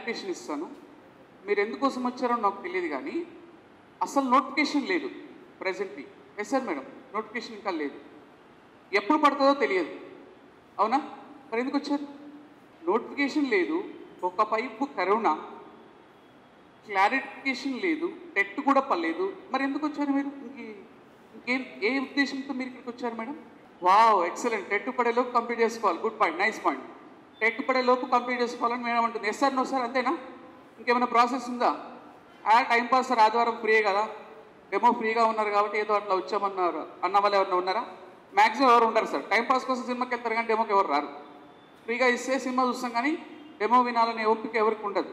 Clarification ఇస్తాను. మీరు ఎందుకోసం వచ్చారో నాకు తెలియదు కానీ అసలు నోటిఫికేషన్ లేదు presently. Yes sir madam, notification ఇంకా లేదు. ఎప్పుడు పడుతుందో తెలియదు. అవునా? మరి ఎందుకు వచ్చారు? నోటిఫికేషన్ లేదు, ఒక పైపు కరోనా, క్లారిఫికేషన్ లేదు, టెట్ కూడా పర్లేదు. మరి ఎందుకు వచ్చారు మీరు? ఏ ఉద్దేశంతో మీరు ఇక్కడికి వచ్చారు మేడం? Wow, excellent. టెట్ పడేలోపు కంప్లీట్ చేసుకోవాలి. Good point, nice point. TET పడేలోపు కంప్లీట్ చేసుకోవాలని మేడం అంటుంది. ఎస్ సార్, నో సార్, అంతేనా? ఇంకేమైనా ప్రాసెస్ ఉందా? టైంపాస్ సార్, ఆదివారం ఫ్రీ కదా, డెమో ఫ్రీగా ఉన్నారు కాబట్టి ఏదో అట్లా వచ్చామన్నారు అన్న వాళ్ళు ఎవరైనా ఉన్నారా? మ్యాక్సిమం ఎవరు ఉంటారు సార్. టైంపాస్ కోసం సినిమాకి వెళ్తారు కానీ డెమోకి ఎవరు రారు. ఫ్రీగా ఇస్తే సినిమా చూస్తాం కానీ డెమో వినాలనే ఓపిక ఎవరికి ఉండదు.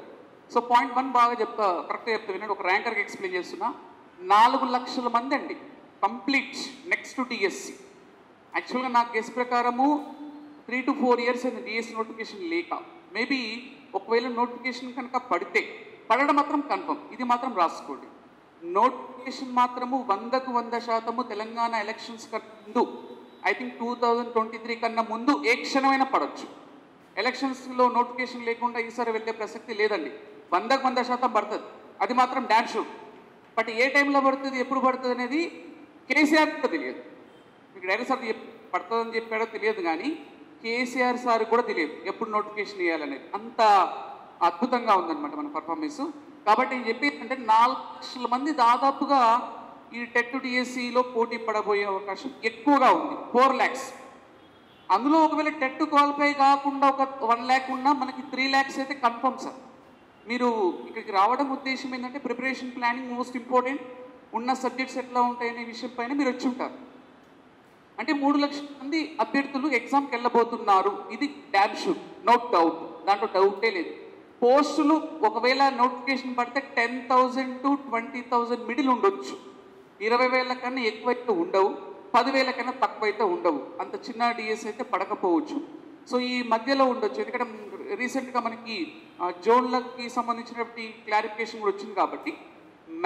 సో పాయింట్ 1 బాగా కరెక్ట్గా చెప్తా వినండి. ఒక ర్యాంకర్కి ఎక్స్ప్లెయిన్ చేస్తున్నా. 4 లక్షల మంది అండి కంప్లీట్ నెక్స్ట్ డిఎస్సి. యాక్చువల్గా నాకు గెస్ ప్రకారము 3 to 4 years అయింది డిఎస్సి నోటిఫికేషన్ లేక. మేబీ ఒకవేళ నోటిఫికేషన్ కనుక పడడం మాత్రం కన్ఫర్మ్, ఇది మాత్రం రాసుకోండి. నోటిఫికేషన్ మాత్రము 100కు 100% తెలంగాణ ఎలక్షన్స్ ముందు, ఐ థింక్ 2023 కన్నా ముందు ఏ క్షణమైనా పడవచ్చు. ఎలక్షన్స్లో నోటిఫికేషన్ లేకుండా ఈసారి వెళ్ళే ప్రసక్తి లేదండి. 100కు 100% పడుతుంది, అది మాత్రం డాన్స్ షూర్. బట్ ఏ టైంలో పడుతుంది, ఎప్పుడు పడుతుంది అనేది కేసీఆర్ కూడా తెలియదు. మీకు డైరెక్ట్ సార్ పడుతుందని చెప్పాడో తెలియదు కానీ కేసీఆర్ సార్ కూడా తెలియదు ఎప్పుడు నోటిఫికేషన్ ఇవ్వాలనేది. అంత అద్భుతంగా ఉందన్నమాట మన పర్ఫార్మెన్స్. కాబట్టి నేను చెప్పేది అంటే 4 లక్షల మంది దాదాపుగా ఈ టెట్ డిఎస్సిలో పోటీ పడబోయే అవకాశం ఎక్కువగా ఉంది. 4 lakhs. అందులో ఒకవేళ టెట్ క్వాలిఫై కాకుండా ఒక 1 lakh ఉన్నా మనకి 3 lakhs అయితే కన్ఫర్మ్ సార్. మీరు ఇక్కడికి రావడం ఉద్దేశం ఏంటంటే ప్రిపరేషన్ ప్లానింగ్ మోస్ట్ ఇంపార్టెంట్. ఉన్న సబ్జెక్ట్స్ ఎట్లా ఉంటాయనే విషయం పైన మీరు వచ్చి ఉంటారు. అంటే 3 లక్షల మంది అభ్యర్థులు ఎగ్జామ్కి వెళ్ళబోతున్నారు, ఇది డామ్ షూర్, నో డౌట్, దాంట్లో డౌటే లేదు. పోస్టులు ఒకవేళ నోటిఫికేషన్ పడితే 10,000 to 20,000 మిడిల్ ఉండొచ్చు. 20,000 కన్నా ఎక్కువైతే ఉండవు, 10,000 కన్నా తక్కువైతే ఉండవు. అంత చిన్న డిఎస్ అయితే పడకపోవచ్చు. సో ఈ మధ్యలో ఉండొచ్చు. ఎందుకంటే రీసెంట్గా మనకి జోన్లకి సంబంధించినటువంటి క్లారిఫికేషన్ కూడా వచ్చింది కాబట్టి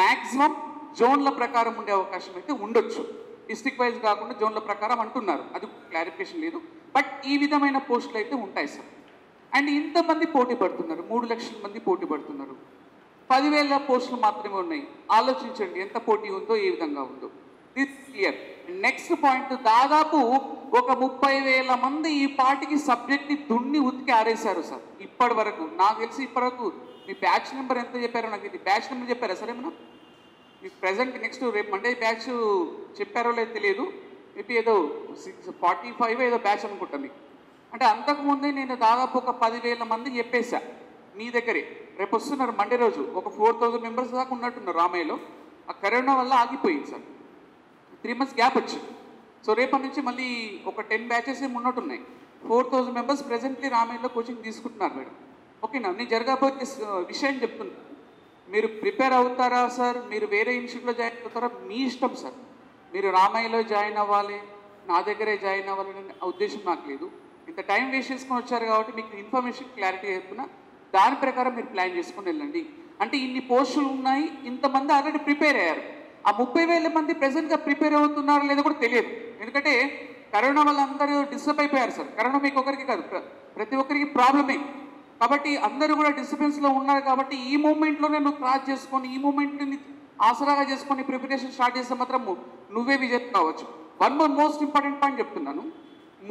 మ్యాక్సిమం జోన్ల ప్రకారం ఉండే అవకాశం అయితే ఉండొచ్చు. డిస్ట్రిక్ట్ వైజ్ కాకుండా జోన్ల ప్రకారం అంటున్నారు, అది క్లారిఫికేషన్ లేదు. బట్ ఈ విధమైన పోస్టులు అయితే ఉంటాయి సార్. అండ్ ఇంతమంది పోటీ పడుతున్నారు, 3 లక్షల మంది పోటీ పడుతున్నారు, 10,000 పోస్టులు మాత్రమే ఉన్నాయి. ఆలోచించండి ఎంత పోటీ ఉందో, ఏ విధంగా ఉందో. This clear. నెక్స్ట్ పాయింట్, దాదాపు ఒక 30,000 మంది ఈ పార్టీకి సబ్జెక్ట్ని దున్ని ఉతికి ఆరేశారు సార్ ఇప్పటి వరకు. నాకు తెలిసి ఇప్పటి వరకు మీ బ్యాచ్ నెంబర్ ఎంత చెప్పారో నాకు ఇది. బ్యాచ్ నెంబర్ చెప్పారా సరే ఏమన్నా? మీకు ప్రజెంట్ నెక్స్ట్ రేపు మండే బ్యాచ్ చెప్పారో లేదో తెలియదు. మేబీ ఏదో 645 ఏదో బ్యాచ్ అనుకుంటాను మీకు. అంటే అంతకుముందే నేను దాదాపు ఒక 10,000 మందికి చెప్పేశా మీ దగ్గరే. రేపు వస్తున్నారు మండే రోజు, ఒక 4,000 మెంబర్స్ దాకా ఉన్నట్టున్నారు రామయ్యలో. ఆ కరోనా వల్ల ఆగిపోయింది సార్, 3 months గ్యాప్ వచ్చింది. సో రేపటి నుంచి మళ్ళీ ఒక 10 బ్యాచెస్ ఏమి ఉన్నట్టున్నాయి. 4,000 మెంబర్స్ ప్రెజెంట్లీ రామయ్యలో కోచింగ్ తీసుకుంటున్నారు మేడం. ఓకేనా? నేను జరగబోయే విషయం చెప్తున్నాను. మీరు ప్రిపేర్ అవుతారా సార్, మీరు వేరే ఇన్స్టిట్యూట్లో జాయిన్ అవుతారా, మీ ఇష్టం సార్. మీరు రామయ్యలో జాయిన్ అవ్వాలి, నా దగ్గరే జాయిన్ అవ్వాలనే ఉద్దేశం నాకు లేదు. ఇంత టైం వేస్ట్ చేసుకొని వచ్చారు కాబట్టి మీకు ఇన్ఫర్మేషన్ క్లారిటీ చెప్తున్నా, దాని ప్రకారం మీరు ప్లాన్ చేసుకొని వెళ్ళండి. అంటే ఇన్ని పోస్టులు ఉన్నాయి, ఇంతమంది ఆల్రెడీ ప్రిపేర్ అయ్యారు. ఆ 30,000 మంది ప్రెసెంట్గా ప్రిపేర్ అవుతున్నారో లేదో కూడా తెలియదు. ఎందుకంటే కరోనా వల్ల అందరూ డిస్టర్బ్ అయిపోయారు సార్. కరోనా మీకు ఒకరికి కాదు, ప్రతి ఒక్కరికి ప్రాబ్లమే. కాబట్టి అందరూ కూడా డిస్టర్బెన్స్లో ఉన్నారు. కాబట్టి ఈ మూమెంట్లోనే నువ్వు క్రాస్ చేసుకొని, ఈ మూమెంట్ని ఆసరాగా చేసుకొని ప్రిపరేషన్ స్టార్ట్ చేస్తే మాత్రం నువ్వే విజేత కావచ్చు. One more most important point చెప్తున్నాను.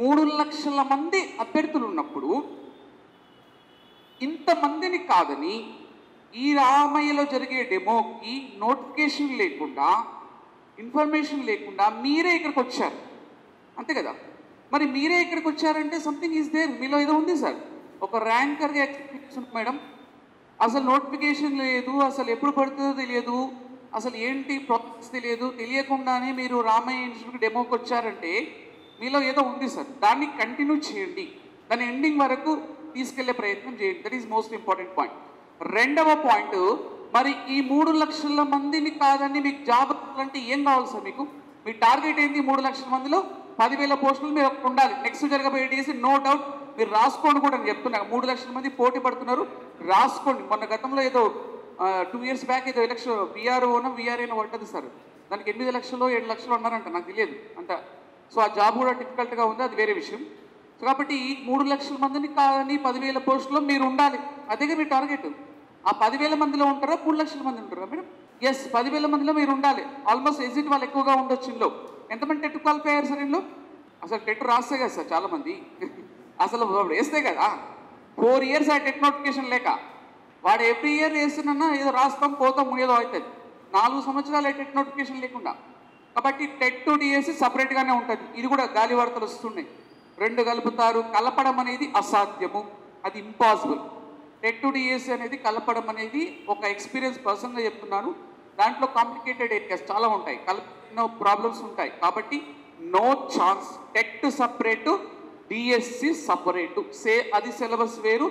3 లక్షల మంది అభ్యర్థులు ఉన్నప్పుడు ఇంతమందిని కాదని ఈ రామయ్యలో జరిగే డెమోకి నోటిఫికేషన్ లేకుండా, ఇన్ఫర్మేషన్ లేకుండా మీరే ఇక్కడికి వచ్చారు, అంతే కదా? మరి మీరే ఇక్కడికి వచ్చారంటే సంథింగ్ ఈజ్ దేర్, మీలో ఏదో ఉంది సార్. ఒక ర్యాంకర్గా ఎక్స్పెక్టేషన్ మేడం, అసలు నోటిఫికేషన్ లేదు, అసలు ఎప్పుడు పడుతుందో తెలియదు, అసలు ఏంటి ప్రాసెస్ తెలియదు, తెలియకుండానే మీరు రామయ్య ఇన్స్టిట్యూట్ డెమోకి వచ్చారంటే మీలో ఏదో ఉంది సార్. దాన్ని కంటిన్యూ చేయండి, దాని ఎండింగ్ వరకు తీసుకెళ్లే ప్రయత్నం చేయండి. That is most important point. రెండవ పాయింట్, మరి ఈ 3 లక్షల మందిని కాదని మీకు జాబ్ అంటే ఏం కావాలి సార్? మీకు మీ టార్గెట్ ఏంటి? 3 లక్షల మందిలో 10,000 పోస్టులు మీరు ఉండాలి. నెక్స్ట్ జరగబోయే డిఎస్సి నో డౌట్ మీరు రాసుకోండి కూడా. నేను చెప్తున్నా 3 లక్షల మంది పోటీ పడుతున్నారు, రాసుకోండి. మొన్న గతంలో ఏదో 2 years బ్యాక్ ఏదో ఎలక్షన్ విఆర్ఏనో పడ్డది సార్, దానికి 8 లక్షలు 7 లక్షలు అన్నారంట, నాకు తెలియదు అంత. సో ఆ జాబ్ కూడా డిఫికల్ట్గా ఉంది, అది వేరే విషయం. సో కాబట్టి 3 లక్షల మందిని కాదని 10,000 పోస్టులో మీరు ఉండాలి, అదే మీ టార్గెట్. ఆ 10,000 మందిలో ఉంటారా 3 లక్షల మంది ఉంటారా మేడం? ఎస్, 10,000 మందిలో మీరు ఉండాలి. ఆల్మోస్ట్ ఎగ్జిట్ వాళ్ళు ఎక్కువగా ఉండొచ్చు ఇందులో. ఎంతమంది టెట్ క్వాలిఫై అయ్యారు సార్ ఇందులో? అసలు టెట్ రాస్తే కదా సార్ చాలామంది, అసలు వేస్తే కదా 4 ఇయర్స్ ఆ టెట్ నోటిఫికేషన్ లేక. వాడు ఎవ్రీ ఇయర్ వేస్తున్నా ఏదో రాస్తాం పోతాం ఏదో అవుతుంది. 4 సంవత్సరాలు టెట్ నోటిఫికేషన్ లేకుండా. కాబట్టి టెట్ డిఎస్సి సపరేట్గానే ఉంటుంది. ఇది కూడా గాలి వార్తలు వస్తున్నాయి. 2 కలుపుతారు, కలపడం అనేది అసాధ్యము, అది ఇంపాసిబుల్. టెట్ డిఎస్సి అనేది కలపడం అనేది ఒక ఎక్స్పీరియన్స్ పర్సన్గా చెప్తున్నాను. దాంట్లో కాంప్లికేటెడ్ ఏరియాస్ చాలా ఉంటాయి, కలిపిన ప్రాబ్లమ్స్ ఉంటాయి. కాబట్టి no chance. TET separate, DSC separate. అది సిలబస్ వేరు,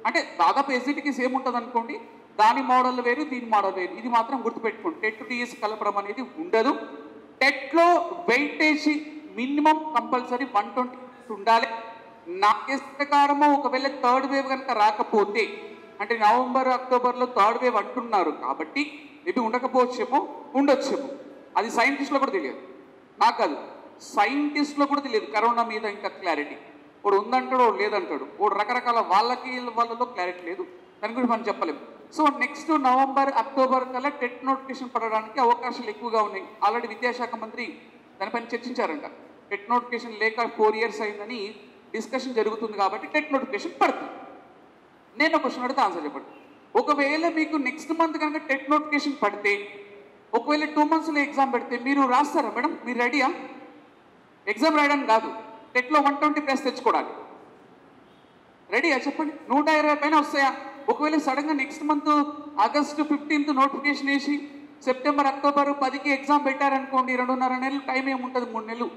అంటే దాదాపు ఎస్జిటికి సేమ్ ఉంటుంది అనుకోండి. దాని మోడల్ వేరు, దీని మోడల్ వేరు. ఇది మాత్రం గుర్తుపెట్టుకోండి, టెట్ డిఎస్సి కలపడం అనేది ఉండదు. టెట్లో వెయిటేజ్ మినిమం కంపల్సరీ 120 ఉండాలి. నా కేసు ప్రకారము ఒకవేళ థర్డ్ వేవ్ కనుక రాకపోతే, అంటే నవంబర్ అక్టోబర్లో థర్డ్ వేవ్ అంటున్నారు కాబట్టి మేబీ ఉండకపోవచ్చేమో, ఉండొచ్చేమో. అది సైంటిస్ట్లో కూడా తెలియదు, నాకు కాదు, సైంటిస్ట్లో కూడా తెలియదు కరోనా మీద ఇంకా క్లారిటీ. వాడు ఉందంటాడు, వాడు లేదంటాడు, వాడు రకరకాల వాళ్ళలో క్లారిటీ లేదు. దాని గురించి మనం చెప్పలేము. సో నెక్స్ట్ నవంబర్ అక్టోబర్ కల్లా టెట్ నోటిఫికేషన్ పడడానికి అవకాశాలు ఎక్కువగా ఉన్నాయి. ఆల్రెడీ విద్యాశాఖ మంత్రి దానిపైన చర్చించారంట. టెట్ నోటిఫికేషన్ లేక 4 ఇయర్స్ అయిందని డిస్కషన్ జరుగుతుంది కాబట్టి టెట్ నోటిఫికేషన్ పడుతుంది. నేను ఒక క్వశ్చన్ అడిగితే ఆన్సర్ చెప్పండి. ఒకవేళ మీకు నెక్స్ట్ మంత్ కనుక టెట్ నోటిఫికేషన్ పడితే, ఒకవేళ 2 మంత్స్లో ఎగ్జామ్ పెడితే మీరు రాస్తారా మేడం? మీరు రెడీయా? ఎగ్జామ్ రాయడానికి కాదు, టెట్లో 120+ తెచ్చుకోవడానికి రెడీయా చెప్పండి? 120 పైన వస్తాయా? ఒకవేళ సడన్గా next month August 15th notification వేసి సెప్టెంబర్ అక్టోబర్ 10కి ఎగ్జామ్ పెట్టారనుకోండి, 2.5 నెలలు టైం ఏముంటుంది, 3 నెలలు.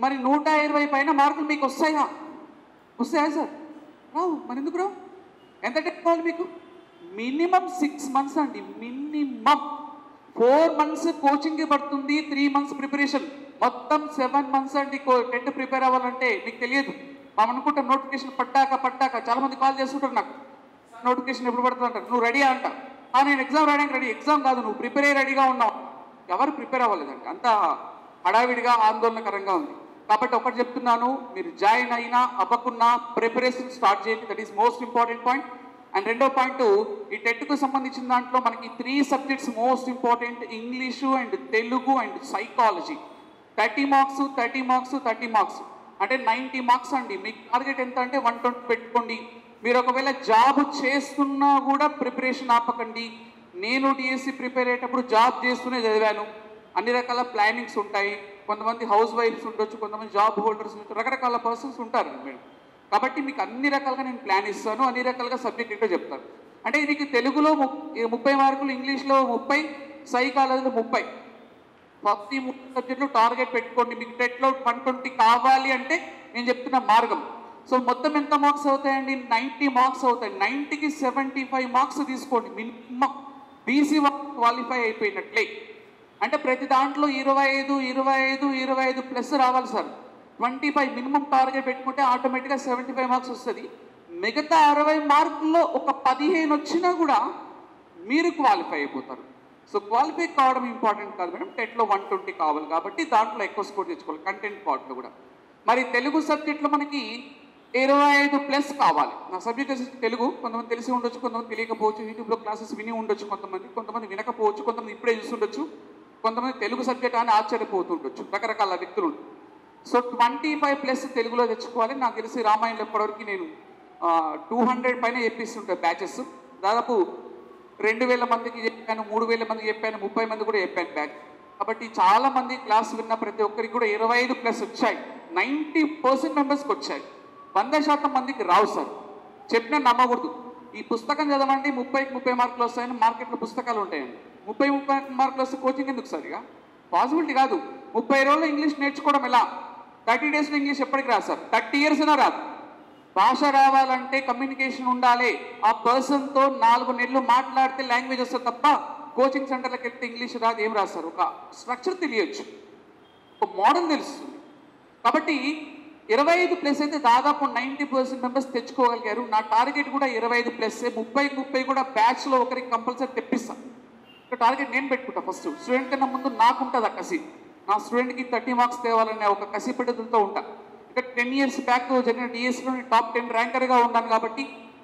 మరి 120 పైన మార్కులు మీకు వస్తాయా? వస్తాయా సార్? రావు. మరి ఎందుకు రావు? ఎంత టెక్కాలి మీకు? మినిమం 6 మంత్స్ అండి, మినిమం 4 మంత్స్ కోచింగ్ పడుతుంది, 3 మంత్స్ ప్రిపరేషన్, మొత్తం 7 మంత్స్ అండి. టెట్ ప్రిపేర్ అవ్వాలంటే మీకు తెలియదు. మనం అనుకుంటాం నోటిఫికేషన్ పట్టాక చాలా మంది కాల్ చేస్తుంటారు నాకు, నోటిఫికేషన్ ఎప్పుడు పడుతుంది అంటారు. నువ్వు రెడీ అంట, నేను ఎగ్జామ్ రాయడానికి రెడీ. ఎగ్జామ్ కాదు, నువ్వు ప్రిపేర్ అయ్యి రెడీగా ఉన్నావు. ఎవరు ప్రిపేర్ అవ్వలేదండి, అంత హడావిడిగా ఆందోళనకరంగా ఉంది. కాబట్టి ఒకటి చెప్తున్నాను, మీరు జాయిన్ అయినా అవ్వకున్నా ప్రిపరేషన్ స్టార్ట్ చేయండి. That is most important point. And రెండో పాయింట్, ఈ టెట్కు సంబంధించిన దాంట్లో మనకి 3 subjects most important: English and Telugu and psychology. 30 marks 30 marks 30 marks అంటే 90 మార్క్స్ అండి. మీకు టార్గెట్ ఎంత అంటే 120 పెట్టుకోండి. మీరు ఒకవేళ జాబ్ చేస్తున్నా కూడా ప్రిపరేషన్ ఆపకండి. నేను డిఎస్సి ప్రిపేర్ అయ్యేటప్పుడు జాబ్ చేస్తూనే చదివాను. అన్ని రకాల ప్లానింగ్స్ ఉంటాయి. కొంతమంది హౌస్ వైఫ్స్ ఉండొచ్చు, కొంతమంది జాబ్ హోల్డర్స్ ఉండొచ్చు, రకరకాల పర్సన్స్ ఉంటారు మేడం. కాబట్టి మీకు అన్ని రకాలుగా నేను ప్లాన్ ఇస్తాను, అన్ని రకాలుగా సబ్జెక్ట్ ఏంటో చెప్తాను. అంటే మీకు తెలుగులో 30 మార్కులు, ఇంగ్లీష్లో 30, సైకాలజీలో 30, 3 సబ్జెక్టులు టార్గెట్ పెట్టుకోండి. మీకు టెట్లో 120 కావాలి అంటే నేను చెప్తున్న మార్గం. సో మొత్తం ఎంత మార్క్స్ అవుతాయండి? 90 మార్క్స్ అవుతాయి. 90కి 75 మార్క్స్ తీసుకోండి మినిమం. బీసీ క్వాలిఫై అయిపోయినట్లే. అంటే ప్రతి దాంట్లో 25 ప్లస్ రావాలి సార్. 25 మినిమం టార్గెట్ పెట్టుకుంటే ఆటోమేటిక్గా 75 మార్క్స్ వస్తుంది. మిగతా 60 మార్కుల్లో ఒక 15 వచ్చినా కూడా మీరు క్వాలిఫై అయిపోతారు. సో క్వాలిఫై కావడం ఇంపార్టెంట్ కాదు మేడం, టెట్లో 120 కావాలి కాబట్టి దాంట్లో ఎక్కువ స్కోర్ తెచ్చుకోవాలి కంటెంట్ పార్ట్లో కూడా. మరి తెలుగు సబ్జెక్ట్లో మనకి 25+ కావాలి. నా సబ్జెక్ట్ వచ్చేసి తెలుగు. కొంతమంది తెలిసి ఉండొచ్చు, కొంతమంది తెలియకపోవచ్చు. యూట్యూబ్లో క్లాసెస్ విని ఉండొచ్చు, కొంతమంది వినకపోవచ్చు, కొంతమంది ఇప్పుడే చూస్తుండొచ్చు, కొంతమంది తెలుగు సబ్జెక్ట్ అని ఆశ్చర్యపోతుండొచ్చు, రకరకాల వ్యక్తులు ఉంటారు. సో 25+ తెలుగులో తెచ్చుకోవాలి. నాకు తెలిసి రామాయణంలో ఇప్పటివరకు నేను 200 పైన చెప్పిస్తుంటాను బ్యాచెస్. దాదాపు 2000 మందికి చెప్పాను, 3000 మందికి చెప్పాను, 30 మంది కూడా చెప్పాను బ్యాచ్. కాబట్టి చాలా మంది క్లాస్ విన్న ప్రతి ఒక్కరికి కూడా 25+ వచ్చాయి. 90% మెంబర్స్కి వచ్చాయి. 100% మందికి రావు సార్. చెప్పినా నమ్మకూడదు. ఈ పుస్తకం చదవండి 30 మార్కులు వస్తాయని మార్కెట్లో పుస్తకాలు ఉంటాయండి. 30 మార్కులు వస్తే కోచింగ్ ఎందుకు సార్? ఇక పాసిబిలిటీ కాదు. 30 రోజుల్లో ఇంగ్లీష్ నేర్చుకోవడం ఎలా? 30 డేస్లో ఇంగ్లీష్ ఎప్పటికి రాదు సార్. 30 years అయినా రాదు. భాష రావాలంటే కమ్యూనికేషన్ ఉండాలి. ఆ పర్సన్తో 4 నెలలు మాట్లాడితే లాంగ్వేజ్ వస్తుంది తప్ప కోచింగ్ సెంటర్లకు వెళ్తే ఇంగ్లీష్ రాదు, ఏం రాస్తారు. ఒక స్ట్రక్చర్ తెలియచ్చు, ఒక మోడల్ తెలుస్తుంది. కాబట్టి 25+ అయితే దాదాపు 90% మెంబర్స్ తెచ్చుకోగలిగారు. నా టార్గెట్ కూడా 25+. 30 కూడా బ్యాచ్లో ఒకరికి కంపల్సరీ తెప్పిస్తాను. ఒక టార్గెట్ నేను పెట్టుకుంటా. ఫస్ట్ స్టూడెంట్ కన్నా ముందు నాకుంటుంది ఆ కసి. నా స్టూడెంట్కి 30 మార్క్స్ తేవాలనే ఒక కసి పెట్టుదలతో ఉంటా. ఇక్కడ 10 years బ్యాక్ జరిగిన డిఎస్సిలో టాప్ 10 ర్యాంకర్గా ఉన్నాను కాబట్టి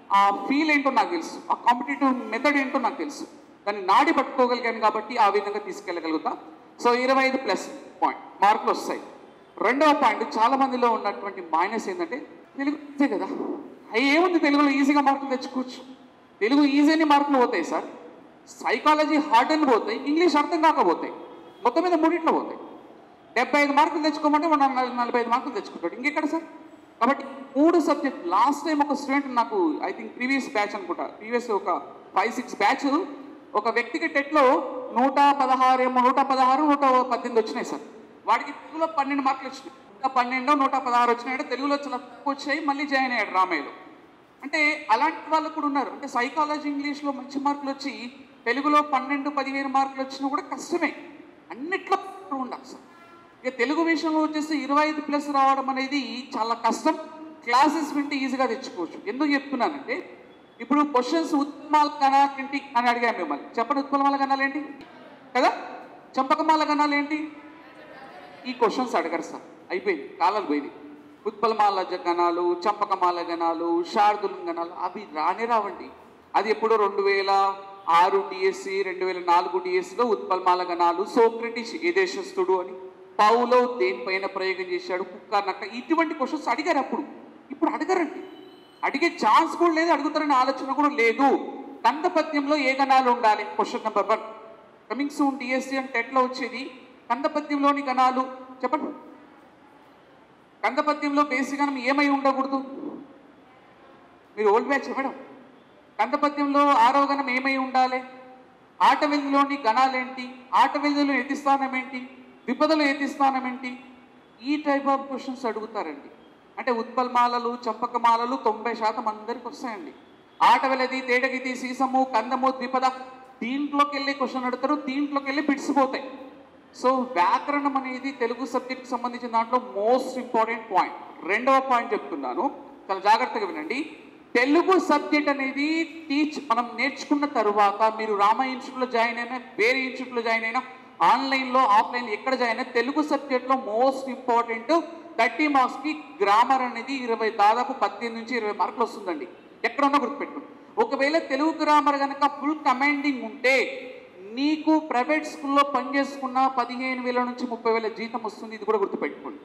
ఆ ఫీల్ ఏంటో నాకు తెలుసు, ఆ కాంపిటేటివ్ మెథడ్ ఏంటో నాకు తెలుసు, దాన్ని నాడి పట్టుకోగలిగాను కాబట్టి ఆ విధంగా తీసుకెళ్ళగలుగుతా. సో 25 ప్లస్ పాయింట్ మార్కులు వస్తాయి. రెండవ పాయింట్, చాలా మందిలో ఉన్నటువంటి మైనస్ ఏంటంటే తెలుగు అంతే కదా, అవి ఏముంది తెలుగులో ఈజీగా మార్కులు తెచ్చుకోవచ్చు, తెలుగు ఈజీ అని మార్కులు పోతాయి సార్, సైకాలజీ హార్డ్ అని పోతాయి, ఇంగ్లీష్ అర్థం కాకపోతాయి, మొత్తం మీద మూడిట్లో పోతాయి. 75 మార్కులు తెచ్చుకోమంటే మనం 45 మార్కులు తెచ్చుకుంటాడు, ఇంకెక్కడ సార్? కాబట్టి 3 సబ్జెక్ట్. లాస్ట్ టైం ఒక స్టూడెంట్ నాకు, ఐ థింక్ ప్రీవియస్ బ్యాచ్ అనుకుంటా, ప్రీవియస్ ఒక 5-6 బ్యాచ్, ఒక వ్యక్తికి టెట్లో 116 118 వచ్చినాయి సార్. వాడికి తెలుగులో 12 మార్కులు వచ్చినాయి, 112 116 వచ్చినాయంటే తెలుగులో చాలా తక్కువ వచ్చాయి, మళ్ళీ జాయిన్ అయ్యాడు రామయ్యలో. అంటే అలాంటి వాళ్ళు కూడా ఉన్నారు. అంటే సైకాలజీ ఇంగ్లీష్లో మంచి మార్కులు వచ్చి తెలుగులో 12-15 మార్కులు వచ్చినా కూడా కష్టమే, అన్నిట్లో ఉండాలి సార్. ఇక తెలుగు విషయంలో వచ్చేసి 25 ప్లస్ రావడం అనేది చాలా కష్టం. క్లాసెస్ వింటే ఈజీగా తెచ్చుకోవచ్చు. ఎందుకు చెప్తున్నానంటే, ఇప్పుడు క్వశ్చన్స్ ఉత్పలమాల గణాలు ఏంటి అని అడిగాను మిమ్మల్ని, చెప్పండి. ఉత్పలమాల గణాలు ఏంటి కదా, చంపకమాల గణాలు ఏంటి, ఈ క్వశ్చన్స్ అడగరు సార్, అయిపోయింది, కాలాలు పోయింది. ఉత్పలమాల గణాలు, చంపకమాల గణాలు, శార్దుల గణాలు అవి రానే రావండి. అది ఎప్పుడో 2006 డిఎస్సి 2004 డిఎస్సిలో ఉత్పలమాల గణాలు, సోక్రటీస్ ఏ దేశస్థుడు అని, పౌలో దేనిపైన ప్రయోగం చేశాడు, కుక్క నక్క, ఇటువంటి క్వశ్చన్స్ అడిగారు అప్పుడు. ఇప్పుడు అడగరండి, అడిగే ఛాన్స్ కూడా లేదు, అడుగుతారనే ఆలోచన కూడా లేదు. కందపద్యంలో ఏ గణాలు ఉండాలి, question number 1. Coming soon DSC and టెట్లో వచ్చేది కందపద్యంలోని గణాలు చెప్పండి. కందపద్యంలో బేసిక్ గణం ఏమై ఉండకూడదు, మీరు ఓల్డ్ బ్యాచ్ మేడం. కందపద్యంలో 6వ గణం ఏమై ఉండాలి, ఆటవెల్లిలోని గణాలేంటి, ఆటవెల్లిలో ఎతి స్థానం ఏంటి, ద్విపదలో ఎతి స్థానం ఏంటి, ఈ టైప్ ఆఫ్ క్వశ్చన్స్ అడుగుతారండి. అంటే ఉత్పలమాలలు, చంపకమాలలు 90% అందరికి వస్తాయండి. ఆటవెలది, తేటగితి, సీసము, కందము, ద్విపద, దీంట్లోకి వెళ్ళి క్వశ్చన్ అడుగుతారు, దీంట్లోకి వెళ్ళి పిడిసిపోతాయి. సో వ్యాకరణం అనేది తెలుగు సబ్జెక్ట్కి సంబంధించిన దాంట్లో మోస్ట్ ఇంపార్టెంట్ పాయింట్. రెండవ పాయింట్ చెప్తున్నాను, చాలా జాగ్రత్తగా వినండి. తెలుగు సబ్జెక్ట్ అనేది మనం నేర్చుకున్న తర్వాత మీరు రామయ్య ఇన్స్టిట్యూట్లో జాయిన్ అయినా, వేరే ఇన్స్టిట్యూట్లో జాయిన్ అయినా, ఆన్లైన్లో ఆఫ్లైన్లో ఎక్కడ జాయిన్ అయినా, తెలుగు సబ్జెక్ట్లో మోస్ట్ ఇంపార్టెంట్ 30 మార్క్స్కి గ్రామర్ అనేది దాదాపు 18 నుంచి 20 మార్కులు వస్తుందండి. ఎక్కడున్నా గుర్తుపెట్టుకోండి. ఒకవేళ తెలుగు గ్రామర్ కనుక ఫుల్ కమాండింగ్ ఉంటే నీకు ప్రైవేట్ స్కూల్లో పనిచేసుకున్న 15,000 నుంచి 30,000 జీతం వస్తుంది. ఇది కూడా గుర్తుపెట్టుకోండి.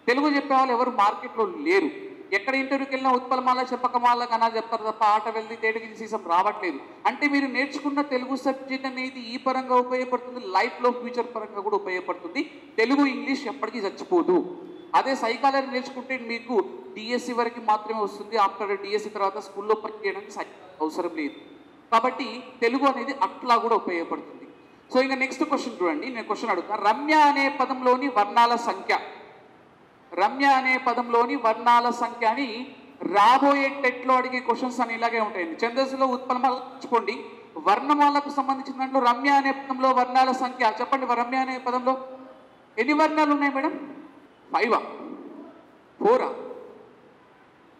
తెలుగు చెప్పే వాళ్ళు ఎవరు మార్కెట్లో లేరు. ఎక్కడ ఇంటర్వ్యూకి వెళ్ళినా ఉత్పలమాల, చెప్పకమాల గణాలు చెప్తారు తప్ప ఆట వెళ్ళి తేటగిరి సీసం రావట్లేదు. అంటే మీరు నేర్చుకున్న తెలుగు సబ్జెక్ట్ అనేది ఈ పరంగా ఉపయోగపడుతుంది, లైఫ్లో ఫ్యూచర్ పరంగా కూడా ఉపయోగపడుతుంది. తెలుగు ఇంగ్లీష్ ఎప్పటికీ చచ్చిపోదు. అదే సైకాలజీ నేర్చుకుంటే మీకు డిఎస్సి వరకు మాత్రమే వస్తుంది. ఆఫ్టర్ డిఎస్సి తర్వాత స్కూల్లో పని చేయడానికి అవసరం లేదు. కాబట్టి తెలుగు అనేది అట్లా కూడా ఉపయోగపడుతుంది. సో ఇంకా నెక్స్ట్ క్వశ్చన్ చూడండి, నేను క్వశ్చన్ అడుగుతాను. రమ్య అనే పదంలోని వర్ణాల సంఖ్య, రమ్య అనే పదంలోని వర్ణాల సంఖ్య అని రాబోయే టెట్లో అడిగే క్వశ్చన్స్ అని ఇలాగే ఉంటాయండి. ఛందస్సులో ఉత్పలమాల తెచ్చుకోండి, వర్ణమాలకు సంబంధించిన దాంట్లో రమ్య అనే పదంలో వర్ణాల సంఖ్య చెప్పండి. రమ్య అనే పదంలో ఎన్ని వర్ణాలు ఉన్నాయి మేడం? 5 4?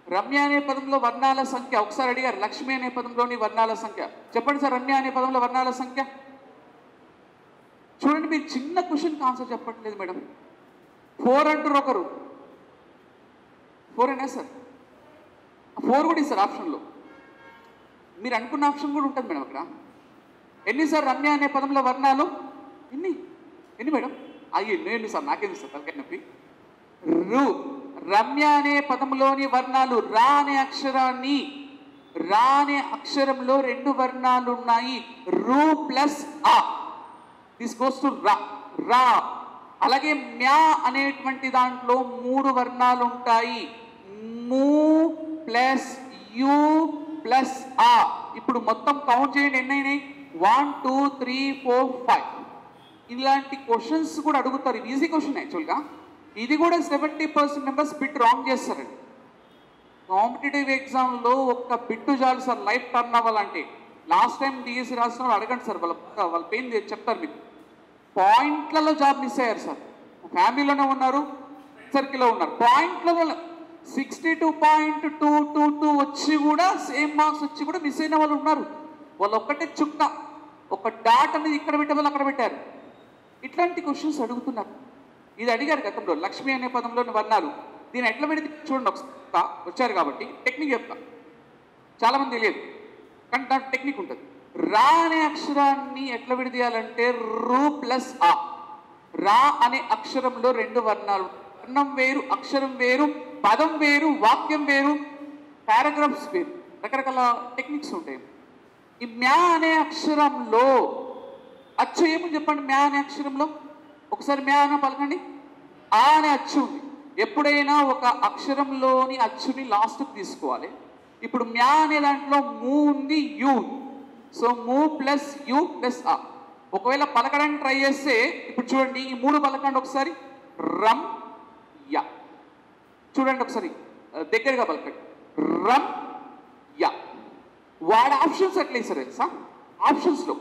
రమ్య అనే పదంలో వర్ణాల సంఖ్య ఒకసారి అడిగారు. లక్ష్మి అనే పదంలోని వర్ణాల సంఖ్య చెప్పండి సార్. రమ్య అనే పదంలో వర్ణాల సంఖ్య చూడండి. మీరు చిన్న క్వశ్చన్కి ఆన్సర్ చెప్పట్లేదు మేడం. 4 అంటారు ఒకరు. 4 అయినా సార్, 4 కూడా ఇస్తారు ఆప్షన్లో. మీరు అనుకున్న ఆప్షన్ కూడా ఉంటుంది మేడం అక్కడ. ఎన్ని సార్ రమ్య అనే పదంలో వర్ణాలు? ఎన్ని మేడం? అయ్యి ఎన్ని సార్, నాకేంది సార్ తలకాయ నొప్పి. రమ్య అనే పదంలోని వర్ణాలు, రా అనే అక్షరాన్ని, రా అనే అక్షరంలో 2 వర్ణాలు ఉన్నాయి. రు ప్లస్ ఆ, దిస్ గోస్ టు రా, రా. అలాగే మ్యా అనేటువంటి దాంట్లో 3 వర్ణాలు ఉంటాయి. ము ప్లస్ యు ప్లస్ ఆ. ఇప్పుడు మొత్తం కౌంట్ చేయండి ఎన్ని అయినాయి. 1 2 3 4 5. ఇలాంటి క్వశ్చన్స్ కూడా అడుగుతారు. ఈజీ క్వశ్చన్ యాక్చువల్గా. ఇది కూడా 70% మెంబర్స్ బిట్ రాంగ్ చేస్తారండి. కాంపిటేటివ్ ఎగ్జామ్లో ఒక్క బిట్టు చాలు సార్ లైఫ్ టర్న్ అవ్వాలంటే. లాస్ట్ టైం డిఎస్సి రాసిన వాళ్ళు అడగండి సార్, వాళ్ళ పెయిన్ చెప్తారు మీకు. పాయింట్లలో జాబ్ మిస్ అయ్యారు సార్. ఫ్యామిలీలోనే ఉన్నారు, సర్కిల్లో ఉన్నారు, పాయింట్లలో 62.222 వచ్చి కూడా సేమ్ మార్క్స్ వచ్చి కూడా మిస్ అయిన వాళ్ళు ఉన్నారు. వాళ్ళు ఒక్కటే చుక్క, ఒక డాట్ అనేది ఇక్కడ పెట్టే వాళ్ళు అక్కడ పెట్టారు. ఇట్లాంటి క్వశ్చన్స్ అడుగుతున్నారు. ఇది అడిగారు గతంలో, లక్ష్మి అనే పదంలోని వర్ణాలు. దీన్ని ఎట్లా పెడితే చూడండి ఒకసారి. వచ్చారు కాబట్టి టెక్నిక్ చెప్తా. చాలామంది తెలియదు, కానీ దాంట్లో టెక్నిక్ ఉంటుంది. రా అనే అక్షరాన్ని ఎట్లా విడదీయాలంటే రు ప్లస్ ఆ. రా అనే అక్షరంలో రెండు వర్ణాలు, వర్ణం వేరు, అక్షరం వేరు, పదం వేరు, వాక్యం వేరు, పారాగ్రాఫ్స్ వేరు, రకరకాల టెక్నిక్స్ ఉంటాయి. ఈ మ్యా అనే అక్షరంలో అచ్చు ఏమని చెప్పండి. మ్యా అనే అక్షరంలో ఒకసారి మ్యా అనే పలకండి. ఆ అనే అచ్చు ఉంది. ఎప్పుడైనా ఒక అక్షరంలోని అచ్చుని లాస్ట్కి తీసుకోవాలి. ఇప్పుడు మ్యా అనే దాంట్లో మూ ఉంది, యు. సో మూ ప్లస్ యు ప్లస్ ఆ. ఒకవేళ పలకడానికి ట్రై చేస్తే ఇప్పుడు చూడండి, ఈ మూడు పలకండి ఒకసారి. రమ్ యా. చూడండి ఒకసారి దగ్గరగా పలకండి. రమ్ యా. వాడు ఆప్షన్స్ ఎట్లా ఇస్తారు తెలుసా? ఆప్షన్స్లో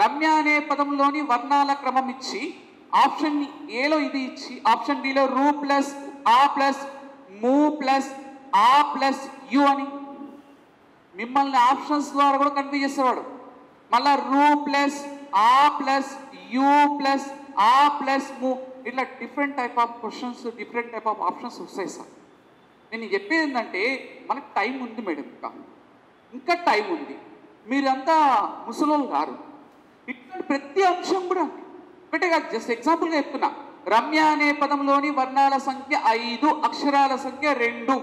రమ్య అనే పదంలోని వర్ణాల క్రమం ఇచ్చి, ఆప్షన్ ఏలో ఇది ఇచ్చి, ఆప్షన్ డిలో రూ ప్లస్ ఆ ప్లస్ మూ ప్లస్ ఆ ప్లస్ యు అని మిమ్మల్ని ఆప్షన్స్ ద్వారా కూడా కన్ఫ్యూజ్ చేసేవాడు. మళ్ళా రూ ప్లస్ ఆ ప్లస్ యు ప్లస్ ఆ ప్లస్ మూ, ఇట్లా different type of questions, different type of options వస్తాయి సార్. నేను చెప్పేది ఏంటంటే మనకు టైం ఉంది మేడం, ఇంకా టైం ఉంది. మీరంతా ముసలోళ్ళు గారు. ఇట్లా ప్రతి అంశం కూడా ఒకటే కాదు, జస్ట్ ఎగ్జాంపుల్గా చెప్తున్నా. రమ్య అనే పదంలోని వర్ణాల సంఖ్య 5, అక్షరాల సంఖ్య 2.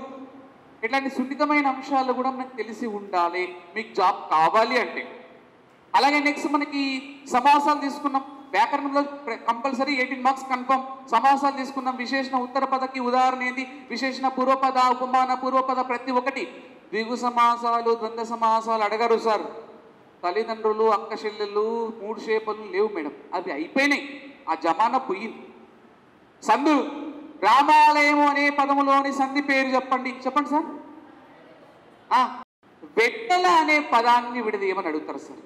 ఇట్లాంటి సున్నితమైన అంశాలు కూడా మనకు తెలిసి ఉండాలి మీకు జాబ్ కావాలి అంటే. అలాగే నెక్స్ట్ మనకి సమాసాలు తీసుకున్నాం. వ్యాకరణంలో కంపల్సరీ 18 మార్క్స్ కన్ఫర్మ్. సమాసాలు తీసుకున్నాం. విశేషణ ఉత్తర పదకి ఉదాహరణ ఏంది? విశేషణ పూర్వపద, ఉపమాన పూర్వపద, ప్రతి ఒక్కటి. ద్విగు సమాసాలు, ద్వంద్వ సమాసాలు అడగరు సార్. తల్లిదండ్రులు, అక్క చెల్లెలు, 3 షేపులు లేవు మేడం, అవి అయిపోయినాయి. ఆ జమానా పోయింది. సంధు, రామాలయము అనే పదములోని సంధి పేరు చెప్పండి. చెప్పండి సార్. వెన్నెల అనే పదాన్ని విడదీయమని అడుగుతారు సార్.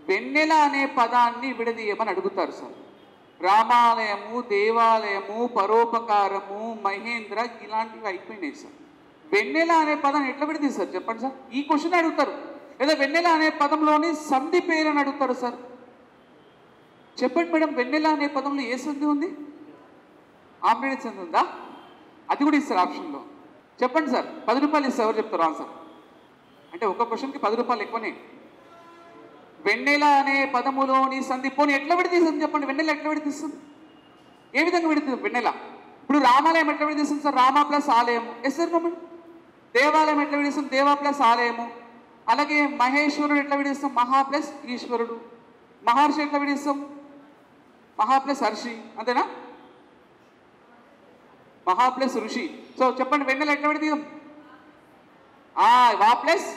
వెన్నెల అనే పదాన్ని విడదీయమని అడుగుతారు సార్. రామాలయము, దేవాలయము, పరోపకారము, మహేంద్ర ఇలాంటివి అయిపోయినాయి సార్. వెన్నెల అనే పదాన్ని ఎట్లా విడదీస్తారు చెప్పండి సార్. ఈ క్వశ్చన్ అడుగుతారు. లేదా వెన్నెల అనే పదంలోని సంధి పేరు అని అడుగుతారు సార్. చెప్పండి మేడం, వెన్నెల అనే పదంలో ఏ సంధి ఉంది? ఆమ్రేడ్ సంధి ఉందా? అది కూడా ఇస్తారు ఆప్షన్లో. చెప్పండి సార్. 10 రూపాయలు ఇస్తారు. ఎవరు చెప్తారు ఆన్సర్? అంటే ఒక క్వశ్చన్కి 10 రూపాయలు ఎక్కువనే. వెన్నెల అనే పదములోని సంధి పోనీ ఎట్లా విడదీస్తుంది చెప్పండి. వెన్నెల ఎట్లా విడదీస్తుంది? ఏ విధంగా విడదీస్తుంది వెన్నెల? ఇప్పుడు రామాలయం ఎట్లా విడదీస్తుంది సార్? రామ ప్లస్ ఆలయము. Yes sir madam. దేవాలయం ఎట్లా విడదీస్తుంది? దేవ ప్లస్ ఆలయము. అలాగే మహేశ్వరుడు ఎట్లా విడదీస్తాం? మహా ప్లస్ ఈశ్వరుడు. మహర్షి ఎట్లా విడదీస్తాం? మహా ప్లస్ హర్షి. అంతేనా? మహా ప్లస్ ఋషి. సో చెప్పండి వెన్నెల ఎట్లా విడదీయం? వా ప్లస్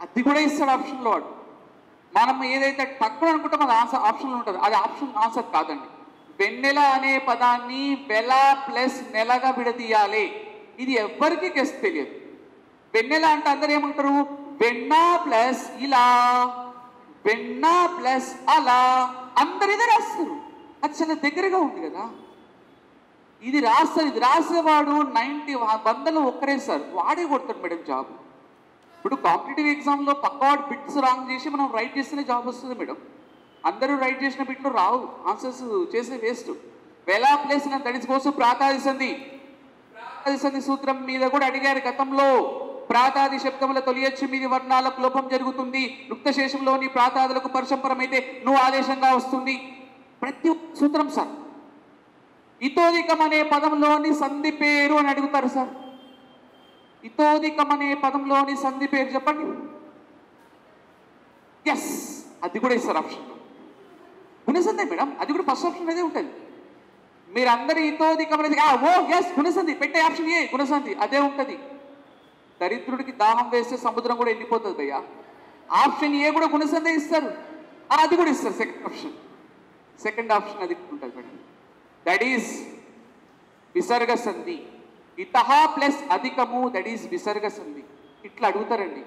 అది కూడా ఇస్తాడు ఆప్షన్లో వాడు. మనం ఏదైతే తక్కువ అనుకుంటామో అది ఆన్సర్ ఆప్షన్లో ఉంటుంది. అది ఆన్సర్ కాదండి. వెన్నెల అనే పదాన్ని వెల ప్లస్ నెలగా విడదీయాలి. ఇది ఎవ్వరికి గెస్ తెలియదు. వెన్నెల అంటే అందరు ఏమంటారు? వెన్న ప్లస్ ఇలా, వెన్న ప్లస్ అలా, అందరు ఇదే రాస్తారు. అది చాలా దగ్గరగా ఉంది కదా. ఇది రాస్తారు. ఇది రాసేవాడు 90 ఒక్కరే సార్. వాడే కొడతాడు మేడం జాబ్. ఇప్పుడు కాంపిటేటివ్ ఎగ్జామ్లో పక్కవాడు బిట్స్ రాంగ్ చేసి మనం రైట్ చేస్తేనే జాబ్ వస్తుంది మేడం. అందరూ రైట్ చేసిన బిట్లు రావు, ఆన్సర్స్ చేసే వేస్ట్. వెలా ప్లేస్ దట్ కోసం ప్రాతాది సంధి. ప్రాతాది సంధి సూత్రం మీద కూడా అడిగారు గతంలో. ప్రాతాది శబ్దముల తొలియచ్చు మీది వర్ణాలకు లోపం జరుగుతుంది. లుప్తశేషంలోని ప్రాతాదులకు పరశంపరమైతే నువ్వు ఆదేశంగా వస్తుంది. ప్రతి సూత్రం సార్. ఇతోదికం అనే పదంలోని సంధి పేరు అని అడుగుతారు సార్. ఇతోదికం అనే పదంలోని సంధి పేరు చెప్పండి. ఎస్, అది కూడా ఇస్తారు ఆప్షన్లో. గుణసంధి మేడం, అది కూడా ఫస్ట్ ఆప్షన్ అదే ఉంటుంది. మీరు అందరి ఇతోదికం అనేది ఓ ఎస్ గుణసంధి పెట్టే ఆప్షన్ ఏ గుణసంధి అదే ఉంటుంది. దరిద్రుడికి దాహం వేస్తే సముద్రం కూడా ఎండిపోతుంది భయ్యా. ఆప్షన్ ఏ కూడా గుణసంధి ఇస్తారు. అది కూడా ఇస్తారు సెకండ్ ఆప్షన్ అది ఉంటుంది మేడం. దట్ ఈస్ విసర్గ సంధి. ఇతహ ప్లస్ అధికము, దట్ ఈస్ విసర్గ సంధి. ఇట్లా అడుగుతారండి.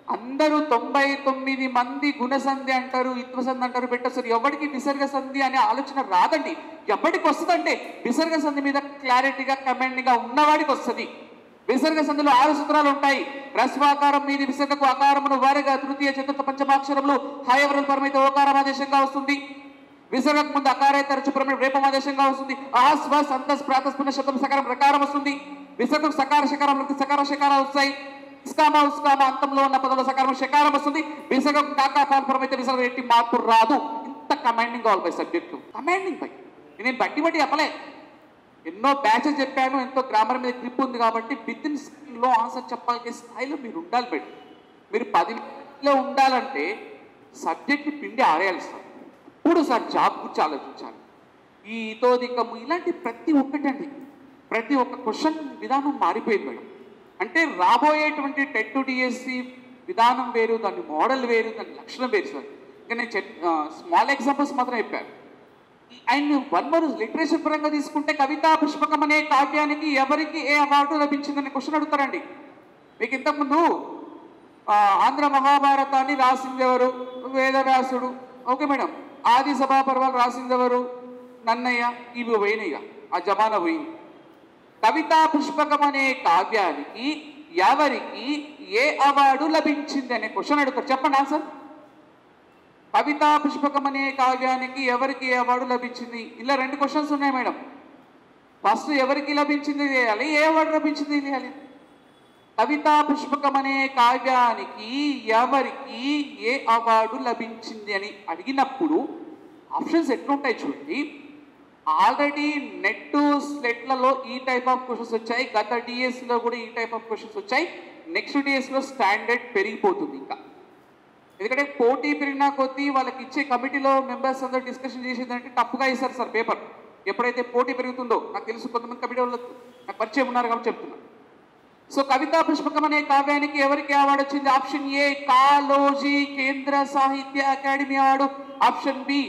అందరూ 99 మంది గుణసంధి అంటారు, ఇత్వసంధి అంటారు, పెట్టేస్తారు. ఎవరికి విసర్గ సంధి అనే ఆలోచన రాదండి. ఎవరికి వస్తుందంటే విసర్గ సంధి మీద క్లారిటీగా కమెంట్గా ఉన్నవాడికి వస్తుంది. విసర్గ సంధిలో 6 సూత్రాలు ఉంటాయి. రస్వాకారం మీది విసర్గకు ఆకారమును వారిగా తృతీయ చతుర్థ పంచమాక్షరములు హాయవరం పరమైతే ఓకారం ఆదేశంగా వస్తుంది. విసర్గకు ముందు అకారే తరచు పరమైన రేపం ఆదేశంగా వస్తుంది. ఆస్వ సంతస్ ప్రాతస్పున శబ్దం సకారం ప్రకారం వస్తుంది. విసర్గకు సకార శకారం సకార శకారాలు వస్తాయి. ఇస్కామా ఉస్కామా అంతంలో ఉన్న పదవుల సకారం శకారం వస్తుంది. విసగం కాకా పాల్పురం అయితే విసగం ఎట్టి మార్పు రాదు. ఇంత కమాండింగ్ కావాలి బై సబ్జెక్టు, కమాండింగ్ బై. నేను బట్టి చెప్పలే, ఎన్నో బ్యాచెస్ చెప్పాను, ఎంతో గ్రామర్ మీద గ్రిప్ ఉంది కాబట్టి విత్ ఇన్ స్కిల్లో ఆన్సర్ చెప్పాల్సిన స్థాయిలో మీరు ఉండాలి బయట. మీరు 10లో ఉండాలంటే సబ్జెక్ట్ని పిండి ఆరేయాలి సార్. ఇప్పుడు సార్ జాబ్ గురించి ఆలోచించాలి. ఈ ఇతోదికము ఇలాంటి ప్రతి ఒక్కటండి, ప్రతి ఒక్క క్వశ్చన్ విధానం మారిపోయింది మేడం. అంటే రాబోయేటువంటి టెట్ డిఎస్సి విధానం వేరు, దాని మోడల్ వేరు, దాని లక్షణం వేరు సార్. ఇంకా నేను స్మాల్ ఎగ్జాంపుల్స్ మాత్రం చెప్పాను. అండ్ వన్ మోర్ లిటరేచర్ పరంగా తీసుకుంటే కవితా పుష్పకం అనే కావ్యానికి ఎవరికి ఏ అవార్డు లభించిందనే క్వశ్చన్ అడుగుతారండి. మీకు ఇంతకుముందు ఆంధ్ర మహాభారతాన్ని రాసింది ఎవరు? వేదవ్యాసుడు. Okay madam. ఆది సభా పర్వాలు రాసింది ఎవరు? నన్నయ్య. ఇవి పోయినాయిగా, ఆ జమానా పోయింది. కవితా పుష్పకం అనే కావ్యానికి ఎవరికి ఏ అవార్డు లభించింది అనే క్వశ్చన్ అడుగుతారు. చెప్పండి ఆన్సర్. కవితా పుష్పకం అనే కావ్యానికి ఎవరికి ఏ అవార్డు లభించింది? ఇలా 2 క్వశ్చన్స్ ఉన్నాయి మేడం. ఫస్ట్ ఎవరికి లభించింది తెలియాలి, ఏ అవార్డు లభించింది తెలియాలి. కవితా పుష్పకం అనే కావ్యానికి ఎవరికి ఏ అవార్డు లభించింది అని అడిగినప్పుడు ఆప్షన్స్ ఎట్లుంటాయి చూడండి. ఆల్రెడీ నెట్ స్లెట్లలో ఈ టైప్ ఆఫ్ క్వశ్చన్స్ వచ్చాయి, గత డిఎస్సిలో కూడా ఈ టైప్ ఆఫ్ క్వశ్చన్స్ వచ్చాయి. నెక్స్ట్ డిఎస్సిలో స్టాండర్డ్ పెరిగిపోతుంది ఇంకా. ఎందుకంటే పోటీ పెరిగినా కొద్దీ వాళ్ళకి ఇచ్చే కమిటీలో మెంబర్స్ అందరూ డిస్కషన్ చేసేదంటే టఫ్గా ఇస్తారు సార్ పేపర్. ఎప్పుడైతే పోటీ పెరుగుతుందో, నాకు తెలుసు కొంతమంది కమిటీ వాళ్ళు నాకు పరిచయం ఉన్నారు కాబట్టి చెప్తున్నా. సో కవితా పుష్పకం అనే కావ్యానికి ఎవరికి అవార్డు వచ్చింది? Option A Kaloji Kendra Sahitya Akademi award. Option B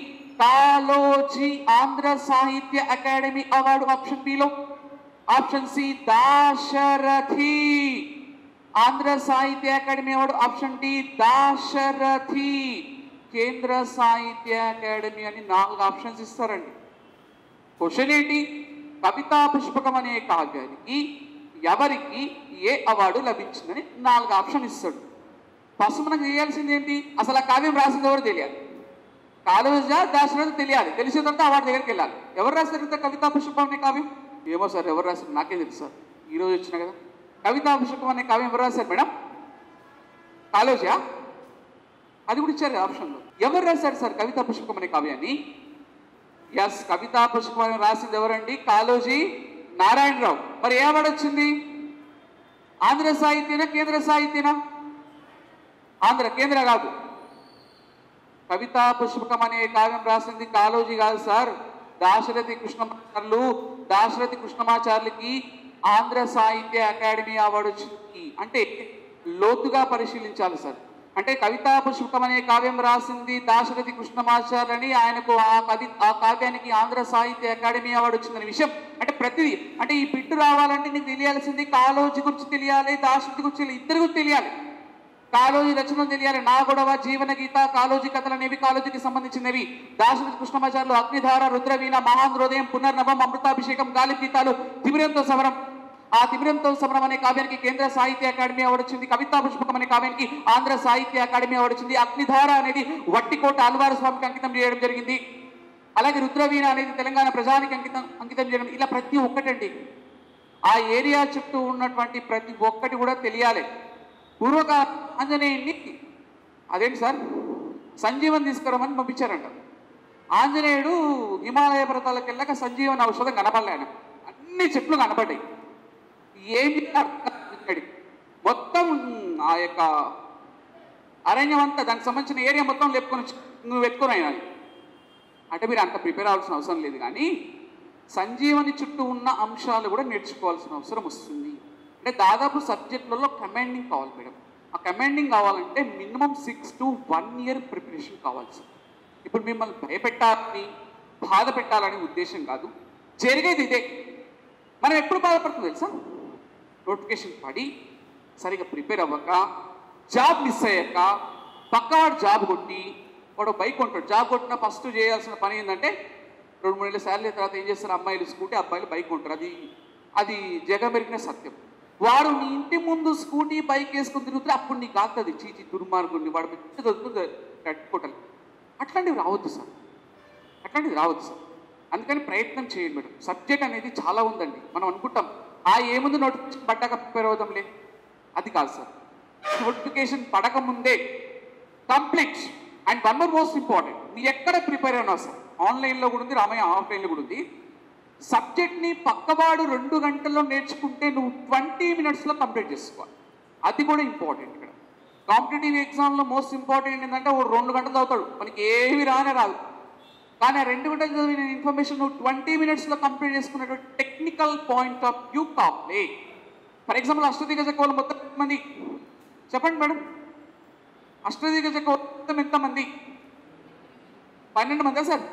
Kaloji Andhra Sahitya Akademi award option బిలో. Option C Dasarathi Andhra Sahitya Akademi award. Option D Dasarathi Kendra Sahitya academy అని 4 ఆప్షన్స్ ఇస్తారండి. క్వశ్చన్ ఏంటి? కవితా పుష్పకం అనే కావ్యానికి ఎవరికి ఏ అవార్డు లభించిందని 4 ఆప్షన్ ఇస్తాడు. ఫస్ట్ మనకు చేయాల్సింది ఏంటి? అసలు ఆ కావ్యం రాసింది ఎవరు తెలియాలి. కాలోజా దాశరథి తెలియాలి. తెలిసేదంతా అవార్డు దగ్గరికి వెళ్ళాలి. ఎవరు రాశారు కవితా పుష్పకం అనే కావ్యం? ఏమో సార్ ఎవరు రాశారు నాకే తెలుసు సార్, ఈరోజు వచ్చిన కదా. కవితా పుష్పకం అనే కావ్యం ఎవరు రాశారు మేడం? కాలోజా? అది కూడా ఇచ్చారు ఆప్షన్లో. ఎవరు రాశారు సార్ కవితా పుష్పకం అనే కావ్యాన్ని? ఎస్, కవితా పుష్పకం రాసింది ఎవరండి? కాలోజీ నారాయణరావు. మరి ఏ అవార్డు వచ్చింది? ఆంధ్ర సాహిత్యనా కేంద్ర సాహిత్యనా? ఆంధ్ర, కేంద్ర కాదు. కవితా పుష్పకం అనే కావ్యం రాసింది కాలోజీ కాదు సార్, దాశరథి కృష్ణమాచార్యులు. దాశరథి కృష్ణమాచార్యులకి ఆంధ్ర సాహిత్య అకాడమీ అవార్డు వచ్చింది. అంటే లోతుగా పరిశీలించాలి సార్. అంటే కవితా పుష్పకం అనే కావ్యం రాసింది దాశరథి కృష్ణమాచార్యులని, ఆయనకు ఆ కావ్యానికి ఆంధ్ర సాహిత్య అకాడమీ అవార్డు వచ్చిందనే విషయం అంటే ప్రతిదీ అంటే ఈ బిట్టు రావాలంటే నీకు తెలియాల్సింది కాలోజీ గురించి తెలియాలి, దాశరథి గురించి తెలియాలి, ఇద్దరు గురించి తెలియాలి. కాలోజీ రచనలు తెలియాలి. నా గొడవ, జీవన గీత, కాలోజీ కథలు అనేవి కాలోజీకి సంబంధించినవి. దాశరథి కృష్ణమాచార్యులు అగ్నిధార, రుద్రవీణ, మహాంధ్రోదయం, పునర్నవం, అమృతాభిషేకం, గాలి గీతాలు, తిమిరంతో సమరం. ఆ తిమిరంతో సమరం అనే కావ్యానికి కేంద్ర సాహిత్య అకాడమీ అవార్డు వచ్చింది. కవితా పుష్పకం అనే కావ్యానికి ఆంధ్ర సాహిత్య అకాడమీ అవార్డు వచ్చింది. అగ్నిధార అనేది వట్టికోట ఆళ్వారు స్వామికి అంకితం చేయడం జరిగింది. అలాగే రుద్రవీణ అనేది తెలంగాణ ప్రజానికి అంకితం చేయడం. ఇలా ప్రతి ఒక్కటండి ఆ ఏరియా చుట్టూ ఉన్నటువంటి ప్రతి ఒక్కటి కూడా తెలియాలి. పూర్వకాల ఆంజనేయుడిని అదేంటి సార్ సంజీవన్ తీసుకురమని పంపించారంట. ఆంజనేయుడు హిమాలయ పర్వతాలకు వెళ్ళాక సంజీవన్ ఔషధం కనపడలే. ఆయన అన్ని చెట్లు కనపడ్డాయి. ఏం మొత్తం ఆ యొక్క అరణ్యం అంతా దానికి సంబంధించిన ఏరియా మొత్తం నువ్వు వెతుకొని అయినా అంటే మీరు అంత ప్రిపేర్ అవ్వాల్సిన అవసరం లేదు. కానీ సంజీవని చుట్టూ ఉన్న అంశాలు కూడా నేర్చుకోవాల్సిన అవసరం వస్తుంది. అంటే దాదాపు సబ్జెక్టులలో కమాండింగ్ కావాలి మేడం. ఆ కమాండింగ్ కావాలంటే మినిమం 6 to 1 year ప్రిపరేషన్ కావాలి సార్. ఇప్పుడు మిమ్మల్ని భయపెట్టాలని బాధ పెట్టాలని ఉద్దేశం కాదు, జరిగేది ఇదే. మనం ఎప్పుడు బాధపడుతుంది తెలుసా? నోటిఫికేషన్ పడి సరిగా ప్రిపేర్ అవ్వక, జాబ్ మిస్ అయ్యాక, పక్కవాడు జాబ్ కొట్టి వాడు బైక్ కొంటాడు. జాబ్ కొట్టిన ఫస్ట్ చేయాల్సిన పని ఏంటంటే 2-3 నెలల శాలరీ తర్వాత ఏం చేస్తారు? అమ్మాయిలు స్కూటీ, అబ్బాయిలు బైక్ కొంటారు. అది జగమెరిగిన సత్యం. వాడు నీ ఇంటి ముందు స్కూటీ బైక్ వేసుకుని తిరుగుతుంటే అప్పుడు నీకు కాస్తుంది చీచి దుర్మార్గుడిని వాడు దొరుకుతుంది కట్టుకోవటాలి. అట్లాంటివి రావద్దు సార్, అట్లాంటివి రావద్దు సార్. అందుకని ప్రయత్నం చేయండి మేడం. సబ్జెక్ట్ అనేది చాలా ఉందండి. మనం అనుకుంటాం ఏముంది నోటిఫికేషన్ పడ్డాక ప్రిపేర్ అవుదాంలే, అది కాదు సార్. నోటిఫికేషన్ పడకముందే complete. And one more most important, నీ ఎక్కడ ప్రిపేర్ అయినా సార్, ఆన్లైన్లో కూడా ఉంది, రామయ్య ఆఫ్లైన్లో కూడా ఉంది. సబ్జెక్ట్ని పక్కవాడు 2 గంటల్లో నేర్చుకుంటే నువ్వు 20 మినిట్స్లో కంప్లీట్ చేసుకోవాలి. అది కూడా ఇంపార్టెంట్. ఇక్కడ కాంపిటేటివ్ ఎగ్జామ్లో మోస్ట్ ఇంపార్టెంట్ ఏంటంటే ఓ 2 గంటలు చదువుతాడు, మనకి ఏమి రానే రాదు. కానీ ఆ 2 గంటలు చదివిన ఇన్ఫర్మేషన్ నువ్వు 20 మినిట్స్లో కంప్లీట్ చేసుకున్నటువంటి టెక్నికల్ పాయింట్ ఆఫ్ వ్యూ కావాలి. ఫర్ ఎగ్జాంపుల్ అష్టదిగ్గజ కవులు మొత్తం ఎంతమంది చెప్పండి మేడం? అష్టదిగ్గజ కవులు మొత్తం ఎంతమంది? 12 మందా సార్?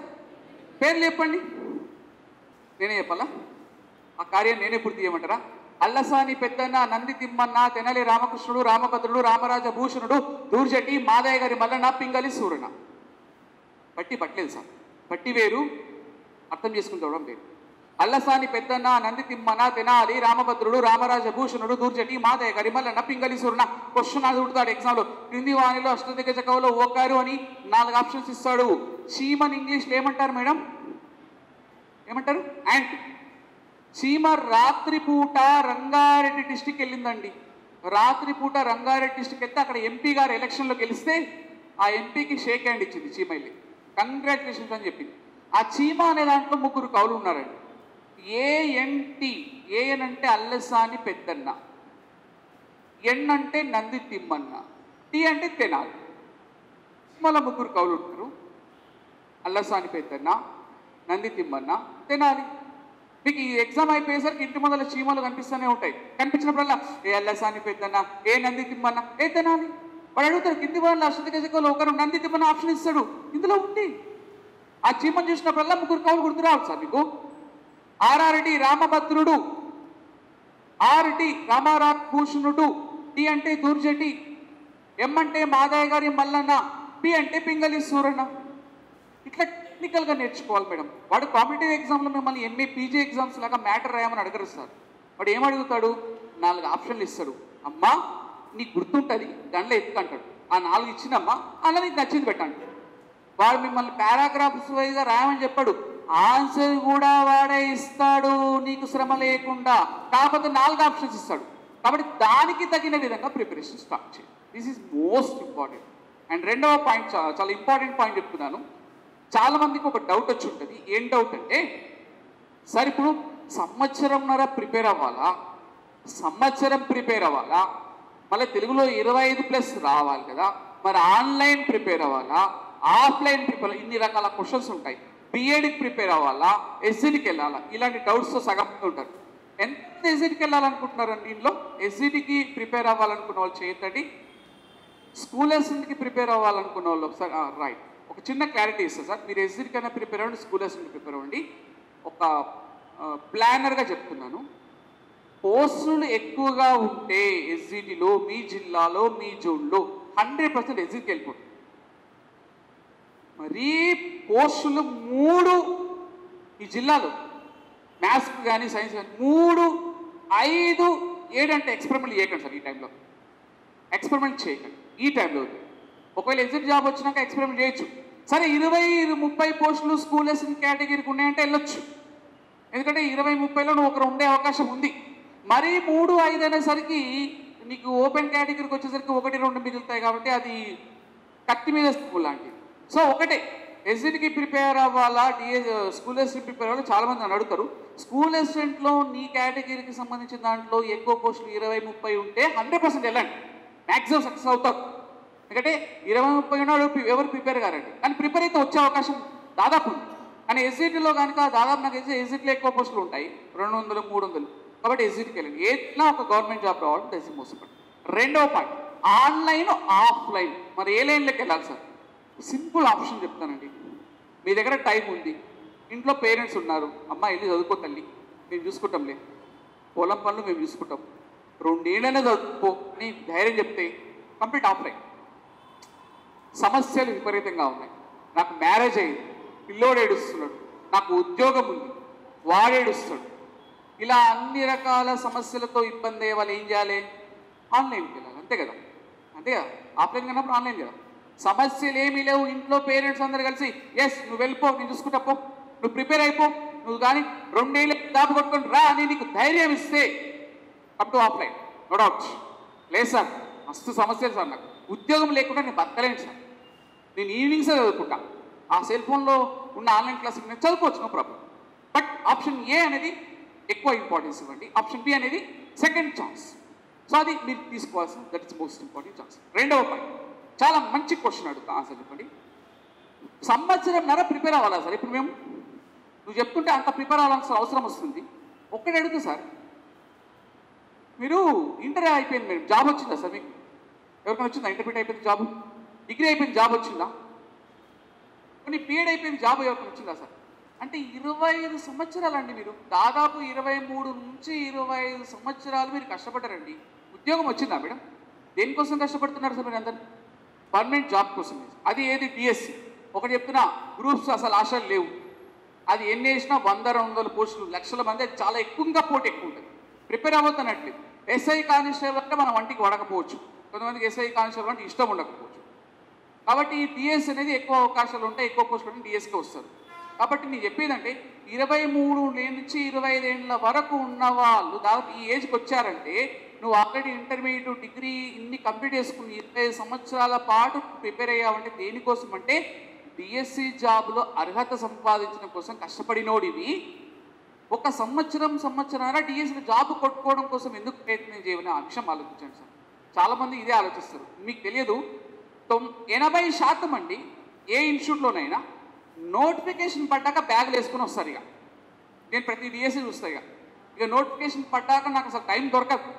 పేర్లు చెప్పండి. నేనే చెప్పాలా? ఆ కార్యాన్ని నేనే పూర్తి చేయమంటారా? అల్లసాని పెద్దన్న, నంది తిమ్మన్న, తెనలి రామకృష్ణుడు, రామభద్రుడు, రామరాజ భూషణుడు, దూర్జటి, మాదయ్య గారి మల్లన్న, పింగళి సూరణ. బట్టి పట్టలేదు సార్, బట్టి వేరు, అర్థం చేసుకుని చూడడం వేరు. అల్లసాని పెద్దన్న, నంది తిమ్మన్న, తెనాలి రామభద్రుడు, రామరాజ భూషణుడు, దూర్జటి, మాదయ్య గారి మల్లన్న, పింగళి సూరణ. క్వశ్చన్ అడుగుతాడు ఎగ్జామ్లో, క్రింది వాణిలో అష్టదిగ్గజ కవులు ఓకారు అని 4 ఆప్షన్స్ ఇస్తాడు. చీమన్ ఇంగ్లీష్లో ఏమంటారు మేడం? ఏమంటారు? యాంట్. చీమ రాత్రిపూట రంగారెడ్డి డిస్టిక్ వెళ్ళిందండి. రాత్రిపూట రంగారెడ్డి డిస్టిక్ వెళ్తే అక్కడ ఎంపీ గారు ఎలక్షన్లో గెలిస్తే ఆ ఎంపీకి షేక్ హ్యాండ్ ఇచ్చింది చీమ వెళ్ళి, కంగ్రాచులేషన్స్ అని చెప్పింది. ఆ చీమ అనే దాంట్లో 3 కవులు ఉన్నారండి. ఏఎన్టి, ఏఎన్ అంటే అల్లసాని పెద్దన్న, ఎన్ అంటే నంది తిమ్మన్న, టి అంటే తెనాలి. మళ్ళీ 3 కవులు ఉంటారు, అల్లసాని పెద్దన్న, నంది తిమ్మన్న, తెనాలి. మీకు ఈ ఎగ్జామ్ అయిపోయేసరికి ఇంటి ముందర చీమలు కనిపిస్తూనే ఉంటాయి. కనిపించినప్పుడల్లా ఏ అల్లసాని పెద్దన్న, ఏ నంది తిమ్మన్న, ఏ తెనాలి. వాడు అడుగుతాడు కింది వాళ్ళ అష్టదిగ్గజ కవులు ఒకరు నంది తిమ్మన్న ఆప్షన్ ఇస్తాడు, ఇందులో ఉంది. ఆ చీమను చూసినప్పుడల్లా 3 కవులు గుర్తు రావాలి సార్ మీకు. ఆర్ఆర్డి రామభద్రుడు, ఆర్టి రామారాజ భూషణుడు, టి అంటే దూర్జటి, ఎం అంటే మాదయ్య గారి మల్లన్న, పి అంటే పింగళి సూరణ. ఇట్లా టెక్నికల్గా నేర్చుకోవాలి మేడం. వాడు కాంపిటేటివ్ ఎగ్జామ్లో మిమ్మల్ని ఎంఏ పీజీ ఎగ్జామ్స్ లాగా మ్యాటర్ రాయమని అడగరు సార్. వాడు ఏమడుగుతాడు? 4 ఆప్షన్లు ఇస్తాడు. అమ్మా నీకు గుర్తుంటుంది దాంట్లో ఎత్తుకంటాడు. ఆ 4 ఇచ్చినమ్మా అలా నీకు నచ్చింది పెట్టండి. వాడు మిమ్మల్ని పారాగ్రాఫ్స్ వైజ్గా రాయమని చెప్పాడు, ఆన్సర్ కూడా వాడే ఇస్తాడు నీకు శ్రమ లేకుండా. కాకపోతే 4 ఆప్షన్స్ ఇస్తాడు. కాబట్టి దానికి తగిన విధంగా ప్రిపరేషన్ స్టార్ట్ చేయాలి. This is most important. And రెండవ పాయింట్, చాలా ఇంపార్టెంట్ పాయింట్ చెప్తున్నాను. చాలా మందికి ఒక డౌట్ వచ్చి ఉంటుంది. ఏం డౌట్ అంటే, సార్ ఇప్పుడు సంవత్సరంన్నర ప్రిపేర్ అవ్వాలా, సంవత్సరం ప్రిపేర్ అవ్వాలా, మళ్ళీ తెలుగులో 25+ రావాలి కదా, మరి ఆన్లైన్ ప్రిపేర్ అవ్వాలా, ఆఫ్లైన్ ప్రిపేర్, ఇన్ని రకాల క్వశ్చన్స్ ఉంటాయి. బిఎడ్కి ప్రిపేర్ అవ్వాలా, ఎస్జిటికి వెళ్ళాలా, ఇలాంటి డౌట్స్తో సగం ఉంటారు. ఎంత ఎస్జిటికి వెళ్ళాలనుకుంటున్నారండి? దీనిలో ఎస్జిటికి ప్రిపేర్ అవ్వాలనుకున్న వాళ్ళు చేయొద్దండి. స్కూల్ అసిస్టెంట్కి ప్రిపేర్ అవ్వాలనుకున్న వాళ్ళు ఒకసారి రైట్, ఒక చిన్న క్లారిటీ ఇస్తుంది సార్. మీరు ఎస్జిటి కన్నా ప్రిపేర్ అవ్వండి, స్కూల్ అసిస్టెంట్ ప్రిపేర్ అవ్వండి. ఒక ప్లానర్గా చెప్తున్నాను, పోస్టులు ఎక్కువగా ఉంటే ఎస్జిటిలో మీ జిల్లాలో మీ జోన్లో 100% ఎస్జిటికి వెళ్ళిపోతుంది. మరీ పోస్టులు 3 ఈ జిల్లాలో మ్యాథ్స్ కానీ సైన్స్ కానీ 3, 5, 7 అంటే ఎక్స్పెరిమెంట్ చేయకండి సార్. ఈ టైంలో ఎక్స్పెరిమెంట్ చేయకండి. ఈ టైంలో ఒకవేళ ఎగ్జిట్ జాబ్ వచ్చినాక ఎక్స్పెరిమెంట్ చేయొచ్చు. సరే 20-30 పోస్టులు స్కూల్ అసిస్టెంట్ కేటగిరీకి ఉన్నాయంటే వెళ్ళొచ్చు. ఎందుకంటే 20-30లో నువ్వు ఒకరు ఉండే అవకాశం ఉంది. మరీ 3, 5 అనేసరికి నీకు ఓపెన్ కేటగిరీకి వచ్చేసరికి 1, 2 మిగులుతాయి. కాబట్టి అది కత్తి మీద స్కూల్ లాంటిది. సో ఒకటే, ఎస్జిటికి ప్రిపేర్ అవ్వాలా, స్కూల్ అసిస్టెంట్ ప్రిపేర్ అవ్వాలి. చాలామంది నన్ను అడుగుతారు. స్కూల్ అసిస్టెంట్లో నీ కేటగిరీకి సంబంధించిన దాంట్లో ఎక్కువ పోస్టులు 20-30 ఉంటే 100% వెళ్ళండి, మ్యాక్సిమం సక్సెస్ అవుతారు. ఎందుకంటే 20-30 ఉన్నాడు ఎవరు ప్రిపేర్ కారండి, కానీ ప్రిపేర్ అయితే వచ్చే అవకాశం దాదాపు ఉంది. కానీ ఎస్జిటిలో కనుక దాదాపు నాకు ఎస్జిటిలో ఎక్కువ పోస్టులు ఉంటాయి, 200, 300. కాబట్టి ఎస్జిటికి వెళ్ళండి. ఏదైనా ఒక గవర్నమెంట్ జాబ్ రావాలంటే ఎస్జిటి మోసపడి. రెండవ పాయింట్, ఆన్లైన్ ఆఫ్లైన్. మరి ఏ లైన్లోకి వెళ్ళాలి సార్? సింపుల్ ఆప్షన్ చెప్తానండి. మీ దగ్గర టైం ఉంది, ఇంట్లో పేరెంట్స్ ఉన్నారు, అమ్మ వెళ్ళి చదువుకో తల్లి, మేము చూసుకుంటాంలే, పొలం పనులు మేము చూసుకుంటాం, 2 ఏళ్ళనే చదువుకో అని ధైర్యం చెప్తే కంప్లీట్ ఆఫ్లైన్. సమస్యలు విపరీతంగా ఉన్నాయి. నాకు మ్యారేజ్ అయింది, పిల్లోడు ఏడుస్తున్నాడు, నాకు ఉద్యోగం ఉంది, వాడు ఏడుస్తాడు. ఇలా అన్ని రకాల సమస్యలతో ఇబ్బంది అయ్యే వాళ్ళు ఏం చేయాలి? ఆన్లైన్కి వెళ్ళాలి. అంతే కదా, అంతే కదా. ఆఫ్లైన్ కన్నప్పుడు ఆన్లైన్ కదా. సమస్యలు ఏమీ లేవు, ఇంట్లో పేరెంట్స్ అందరు కలిసి ఎస్ నువ్వు వెళ్ళిపో, నేను చూసుకుంటా పో, నువ్వు ప్రిపేర్ అయిపో, నువ్వు కానీ 2 ఏళ్ళు దాపు కొట్టుకొని రా అని నీకు ధైర్యం ఇస్తే up to offline, no doubt. లేదు సార్ మస్తు సమస్యలు సార్. నాకు ఉద్యోగం లేకుండా నేను బతకలేను సార్. నేను ఈవినింగ్సే చదువుకుంటా. ఆ సెల్ ఫోన్లో ఉన్న ఆన్లైన్ క్లాసులు నేను చదువుకోవచ్చు, no problem. But option A అనేది ఎక్కువ ఇంపార్టెన్స్ ఇవ్వండి, ఆప్షన్ బి అనేది సెకండ్ ఛాన్స్. సో అది మీరు తీసుకోవాల్సిన, that is most important chance. రెండవ పాయింట్, చాలా మంచి క్వశ్చన్ అడుగుతా, ఆన్సర్ చెప్పండి. సంవత్సరంన్నర ప్రిపేర్ అవ్వాలా సార్? ఇప్పుడు మేము నువ్వు చెప్తుంటే అంత ప్రిపేర్ అవ్వాల్సిన అవసరం వస్తుంది. ఒక్కడే అడుగుతా సార్, మీరు ఇంటర్ అయిపోయింది మేడం, జాబ్ వచ్చిందా సార్ మీకు? ఎవరికైనా వచ్చిందా? ఇంటర్మీడియట్ అయిపోయింది జాబ్, డిగ్రీ అయిపోయింది జాబ్ వచ్చిందా? కొన్ని బీఎడ్ అయిపోయింది జాబ్ ఎవరికైనా వచ్చిందా సార్? అంటే 25 సంవత్సరాలండి మీరు, దాదాపు 23 నుంచి 25 సంవత్సరాలు మీరు కష్టపడ్డారండి. ఉద్యోగం వచ్చిందా మేడం? దేనికోసం కష్టపడుతున్నారు సార్ మీరు అందరు? పర్మనెంట్ జాబ్ కోసం. అది ఏది? డిఎస్సి. ఒకటి చెప్తున్నా, గ్రూప్స్ అసలు ఆశలు లేవు. అది ఎన్ని వేసినా 100-200 పోస్టులు, లక్షల మంది, అది చాలా ఎక్కువగా పోటీ ఎక్కువ ఉంటుంది. ప్రిపేర్ అవ్వద్దన్నట్లు. ఎస్ఐ కానిస్టేబుల్ అంటే మన వంటికి పడకపోవచ్చు, కొంతమందికి ఎస్ఐ కానిస్టేబుల్ అంటే ఇష్టం ఉండకపోవచ్చు. కాబట్టి ఈ డిఎస్ అనేది ఎక్కువ అవకాశాలు ఉంటాయి, ఎక్కువ పోస్టులు ఉంటే డిఎస్కే వస్తారు. కాబట్టి నేను చెప్పేదంటే 23 నుంచి 25 ఏళ్ళ వరకు ఉన్న వాళ్ళు దాదాపు ఈ ఏజ్కి వచ్చారంటే, నువ్వు ఆల్రెడీ ఇంటర్మీడియట్, డిగ్రీ ఇన్ని కంప్లీట్ చేసుకుని 25 సంవత్సరాల పాటు ప్రిపేర్ అయ్యావంటే దేనికోసం అంటే డిఎస్సి జాబ్లో అర్హత సంపాదించడం కోసం కష్టపడినోడివి. ఒక సంవత్సరాల డిఎస్సి జాబ్ కొట్టుకోవడం కోసం ఎందుకు ప్రయత్నం చేయమని ఆ విషయం ఆలోచించండి సార్. చాలామంది ఇదే ఆలోచిస్తారు. మీకు తెలియదు, 80% అండి ఏ ఇన్స్టిట్యూట్లోనైనా నోటిఫికేషన్ పడ్డాక బ్యాగులు వేసుకొని వస్తారు. నేను ప్రతి డిఎస్సి చూస్తాను. ఇక నోటిఫికేషన్ పడ్డాక నాకు అసలు టైం దొరకదు.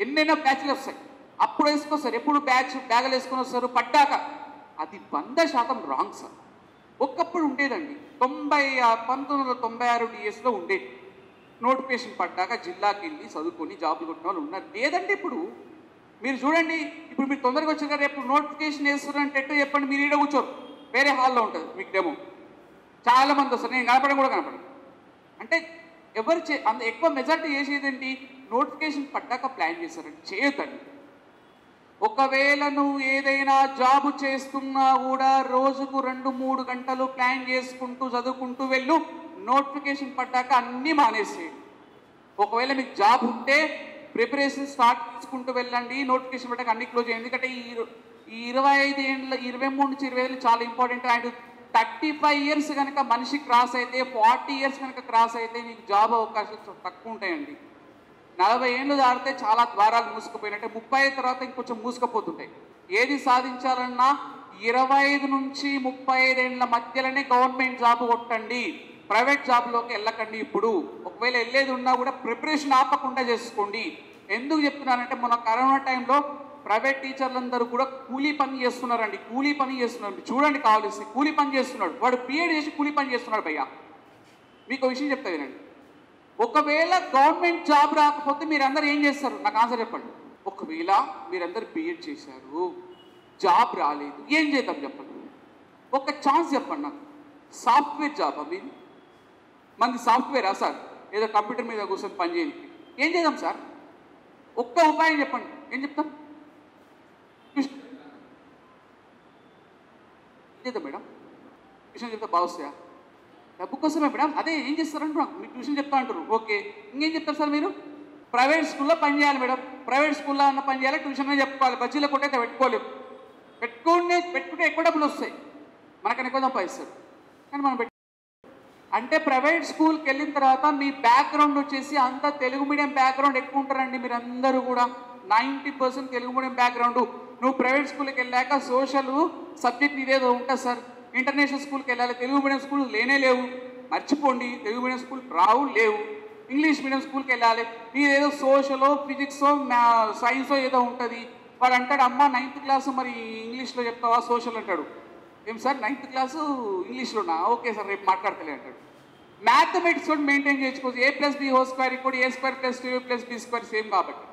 ఎన్నైనా బ్యాచ్లు వస్తాయి, అప్పుడు వేసుకొస్తారు. ఎప్పుడు బ్యాగులు వేసుకొని వస్తారు? పడ్డాక. అది 100% రాంగ్ సార్. ఒకప్పుడు ఉండేదండి, 1996 డిఎస్లో ఉండేది. నోటిఫికేషన్ పడ్డాక జిల్లాకి వెళ్ళి చదువుకొని జాబులు కొట్టిన వాళ్ళు ఉన్నారు. లేదంటే ఇప్పుడు మీరు చూడండి, ఇప్పుడు మీరు తొందరగా వచ్చారు కదా, రేపు నోటిఫికేషన్ వేస్తున్నారంటే ఎట్టో చెప్పండి, మీరు ఈడ కూర్చోరు, వేరే హాల్లో ఉంటుంది మీకు డెమో. చాలామంది వస్తారు, నేను కనపడడం కూడా కనపడను. అంటే ఎవరు అంత ఎక్కువ మెజార్టీ చేసేదేంటి? నోటిఫికేషన్ పడ్డాక ప్లాన్ చేశారండి. చేయొద్దండి. ఒకవేళ నువ్వు ఏదైనా జాబ్ చేస్తున్నా కూడా రోజుకు 2-3 గంటలు ప్లాన్ చేసుకుంటూ చదువుకుంటూ వెళ్ళు. నోటిఫికేషన్ పడ్డాక అన్నీ మానేసేయండి. ఒకవేళ మీకు జాబ్ ఉంటే ప్రిపరేషన్ స్టార్ట్ చేసుకుంటూ వెళ్ళండి. నోటిఫికేషన్ పడ్డాక అన్ని క్లోజ్ చేయండి. ఎందుకంటే ఈ 25 ఏళ్ళ, 23 నుంచి 25 ఏళ్ళు చాలా ఇంపార్టెంట్. అండ్ 35 ఇయర్స్ కనుక మనిషి క్రాస్ అయితే, 40 ఇయర్స్ కనుక క్రాస్ అయితే నీకు జాబ్ అవకాశాలు తక్కువ ఉంటాయండి. 40 ఏళ్ళు దాటితే చాలా ద్వారాలు మూసుకుపోయినట్టే. 35 తర్వాత ఇంకొంచెం మూసుకుపోతుంటాయి. ఏది సాధించాలన్నా 25 నుంచి 35 ఏళ్ళ మధ్యలోనే గవర్నమెంట్ జాబ్ కొట్టండి, ప్రైవేట్ జాబ్లోకి వెళ్ళకండి. ఇప్పుడు ఒకవేళ వెళ్ళేది ఉన్నా కూడా ప్రిపరేషన్ ఆపకుండా చేసుకోండి. ఎందుకు చెప్తున్నానంటే, మొన్న కరోనా టైంలో ప్రైవేట్ టీచర్లందరూ కూడా కూలీ పని చేస్తున్నారండి. కూలీ పని చేస్తున్నారండి. చూడండి, కావాల్సి కూలీ పని చేస్తున్నాడు వాడు, బీఎడ్ చేసి కూలీ పని చేస్తున్నాడు. భయ్యా మీకు ఒక విషయం చెప్తా వినండి. ఒకవేళ గవర్నమెంట్ జాబ్ రాకపోతే మీరందరూ ఏం చేస్తారు? నాకు ఆన్సర్ చెప్పండి. ఒకవేళ మీరందరూ బీఎడ్ చేశారు, జాబ్ రాలేదు, ఏం చేద్దాం చెప్పండి? ఒక ఛాన్స్ చెప్పండి నాకు. సాఫ్ట్వేర్ జాబ్ మీది? మంది సాఫ్ట్వేరా సార్? ఏదో కంప్యూటర్ మీద కూర్చొని పని చేయండి. ఏం చేద్దాం సార్? ఒక్క ఉపాయం చెప్పండి, ఏం చెప్తాం? చేద్దాం మేడం, ట్యూషన్ చెప్తే బాగుస్తాయా? డబ్బు కోసమే మేడం. అదే ఏం చేస్తారంటారు, మీరు ట్యూషన్ చెప్తా అంటారు. ఓకే, ఇంకేం చెప్తారు సార్ మీరు? ప్రైవేట్ స్కూల్లో పని చేయాలి మేడం. ప్రైవేట్ స్కూల్లో అన్న పని చేయాలి, ట్యూషన్ చెప్పుకోవాలి. బజ్జీలో కొట్టయితే పెట్టుకోలేము. పెట్టుకుంటే ఎక్కువ డబ్బులు వస్తాయి, మనకన్నా ఎక్కువ సంపాదిస్తారు. కానీ మనం అంటే ప్రైవేట్ స్కూల్కి వెళ్ళిన తర్వాత మీ బ్యాక్గ్రౌండ్ వచ్చేసి అంతా తెలుగు మీడియం బ్యాక్గ్రౌండ్ ఎక్కువ ఉంటారండి. మీరు అందరూ కూడా 90% తెలుగు మీడియం బ్యాక్గ్రౌండ్. నువ్వు ప్రైవేట్ స్కూల్కి వెళ్ళాక సోషల్ సబ్జెక్ట్ ఇదేదో ఉంటుంది సార్. ఇంటర్నేషనల్ స్కూల్కి వెళ్ళాలి, తెలుగు మీడియం స్కూల్ లేవు, మర్చిపోండి. తెలుగు మీడియం స్కూల్ లేవు. ఇంగ్లీష్ మీడియం స్కూల్కి వెళ్ళాలి. నీదేదో సోషలో, ఫిజిక్సో, సైన్సో ఏదో ఉంటుంది. వాడు అంటాడు, అమ్మ 9th క్లాసు మరి ఇంగ్లీష్లో చెప్తావా, సోషల్ అంటాడు. ఏం సార్ 9th క్లాసు ఇంగ్లీష్లోనా? ఓకే సార్, రేపు మాట్లాడతలే అంటాడు. మ్యాథమెటిక్స్ కూడా మెయింటైన్ చేసుకోవచ్చు. a+b² కూడా a²+2ab+b² సేమ్ కాబట్టి.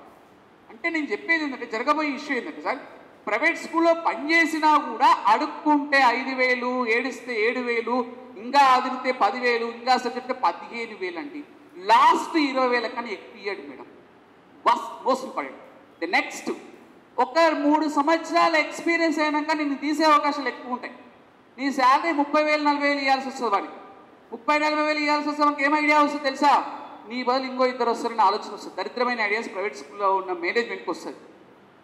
అంటే నేను చెప్పేది ఏంటంటే, జరగబోయే ఇష్యూ ఏంటంటే సార్, ప్రైవేట్ స్కూల్లో పనిచేసినా కూడా అడుక్కుంటే 5,000, ఏడిస్తే 7,000, ఇంకా అదిరితే 10,000, ఇంకా చెప్తే 15,000 అండి. లాస్ట్ 20,000 కన్నా ఎక్కువ ఇయ్యాడు madam. Most important. The next, ఒక 3 సంవత్సరాల ఎక్స్పీరియన్స్ అయినాక నిన్ను తీసే అవకాశాలు ఎక్కువ ఉంటాయి. నీ శాలరీ 30,000, 40,000 ఇవ్వాల్సి వస్తుంది. వాడికి 30,000-40,000 ఇవ్వాల్సి వస్తే మనకి ఏం ఐడియా వస్తుంది తెలుసా? నీ బదులు ఇంకో 2 వస్తారని ఆలోచన వస్తుంది. దరిద్రమైన ఐడియాస్ ప్రైవేట్ స్కూల్లో ఉన్న మేనేజ్మెంట్కి వస్తుంది.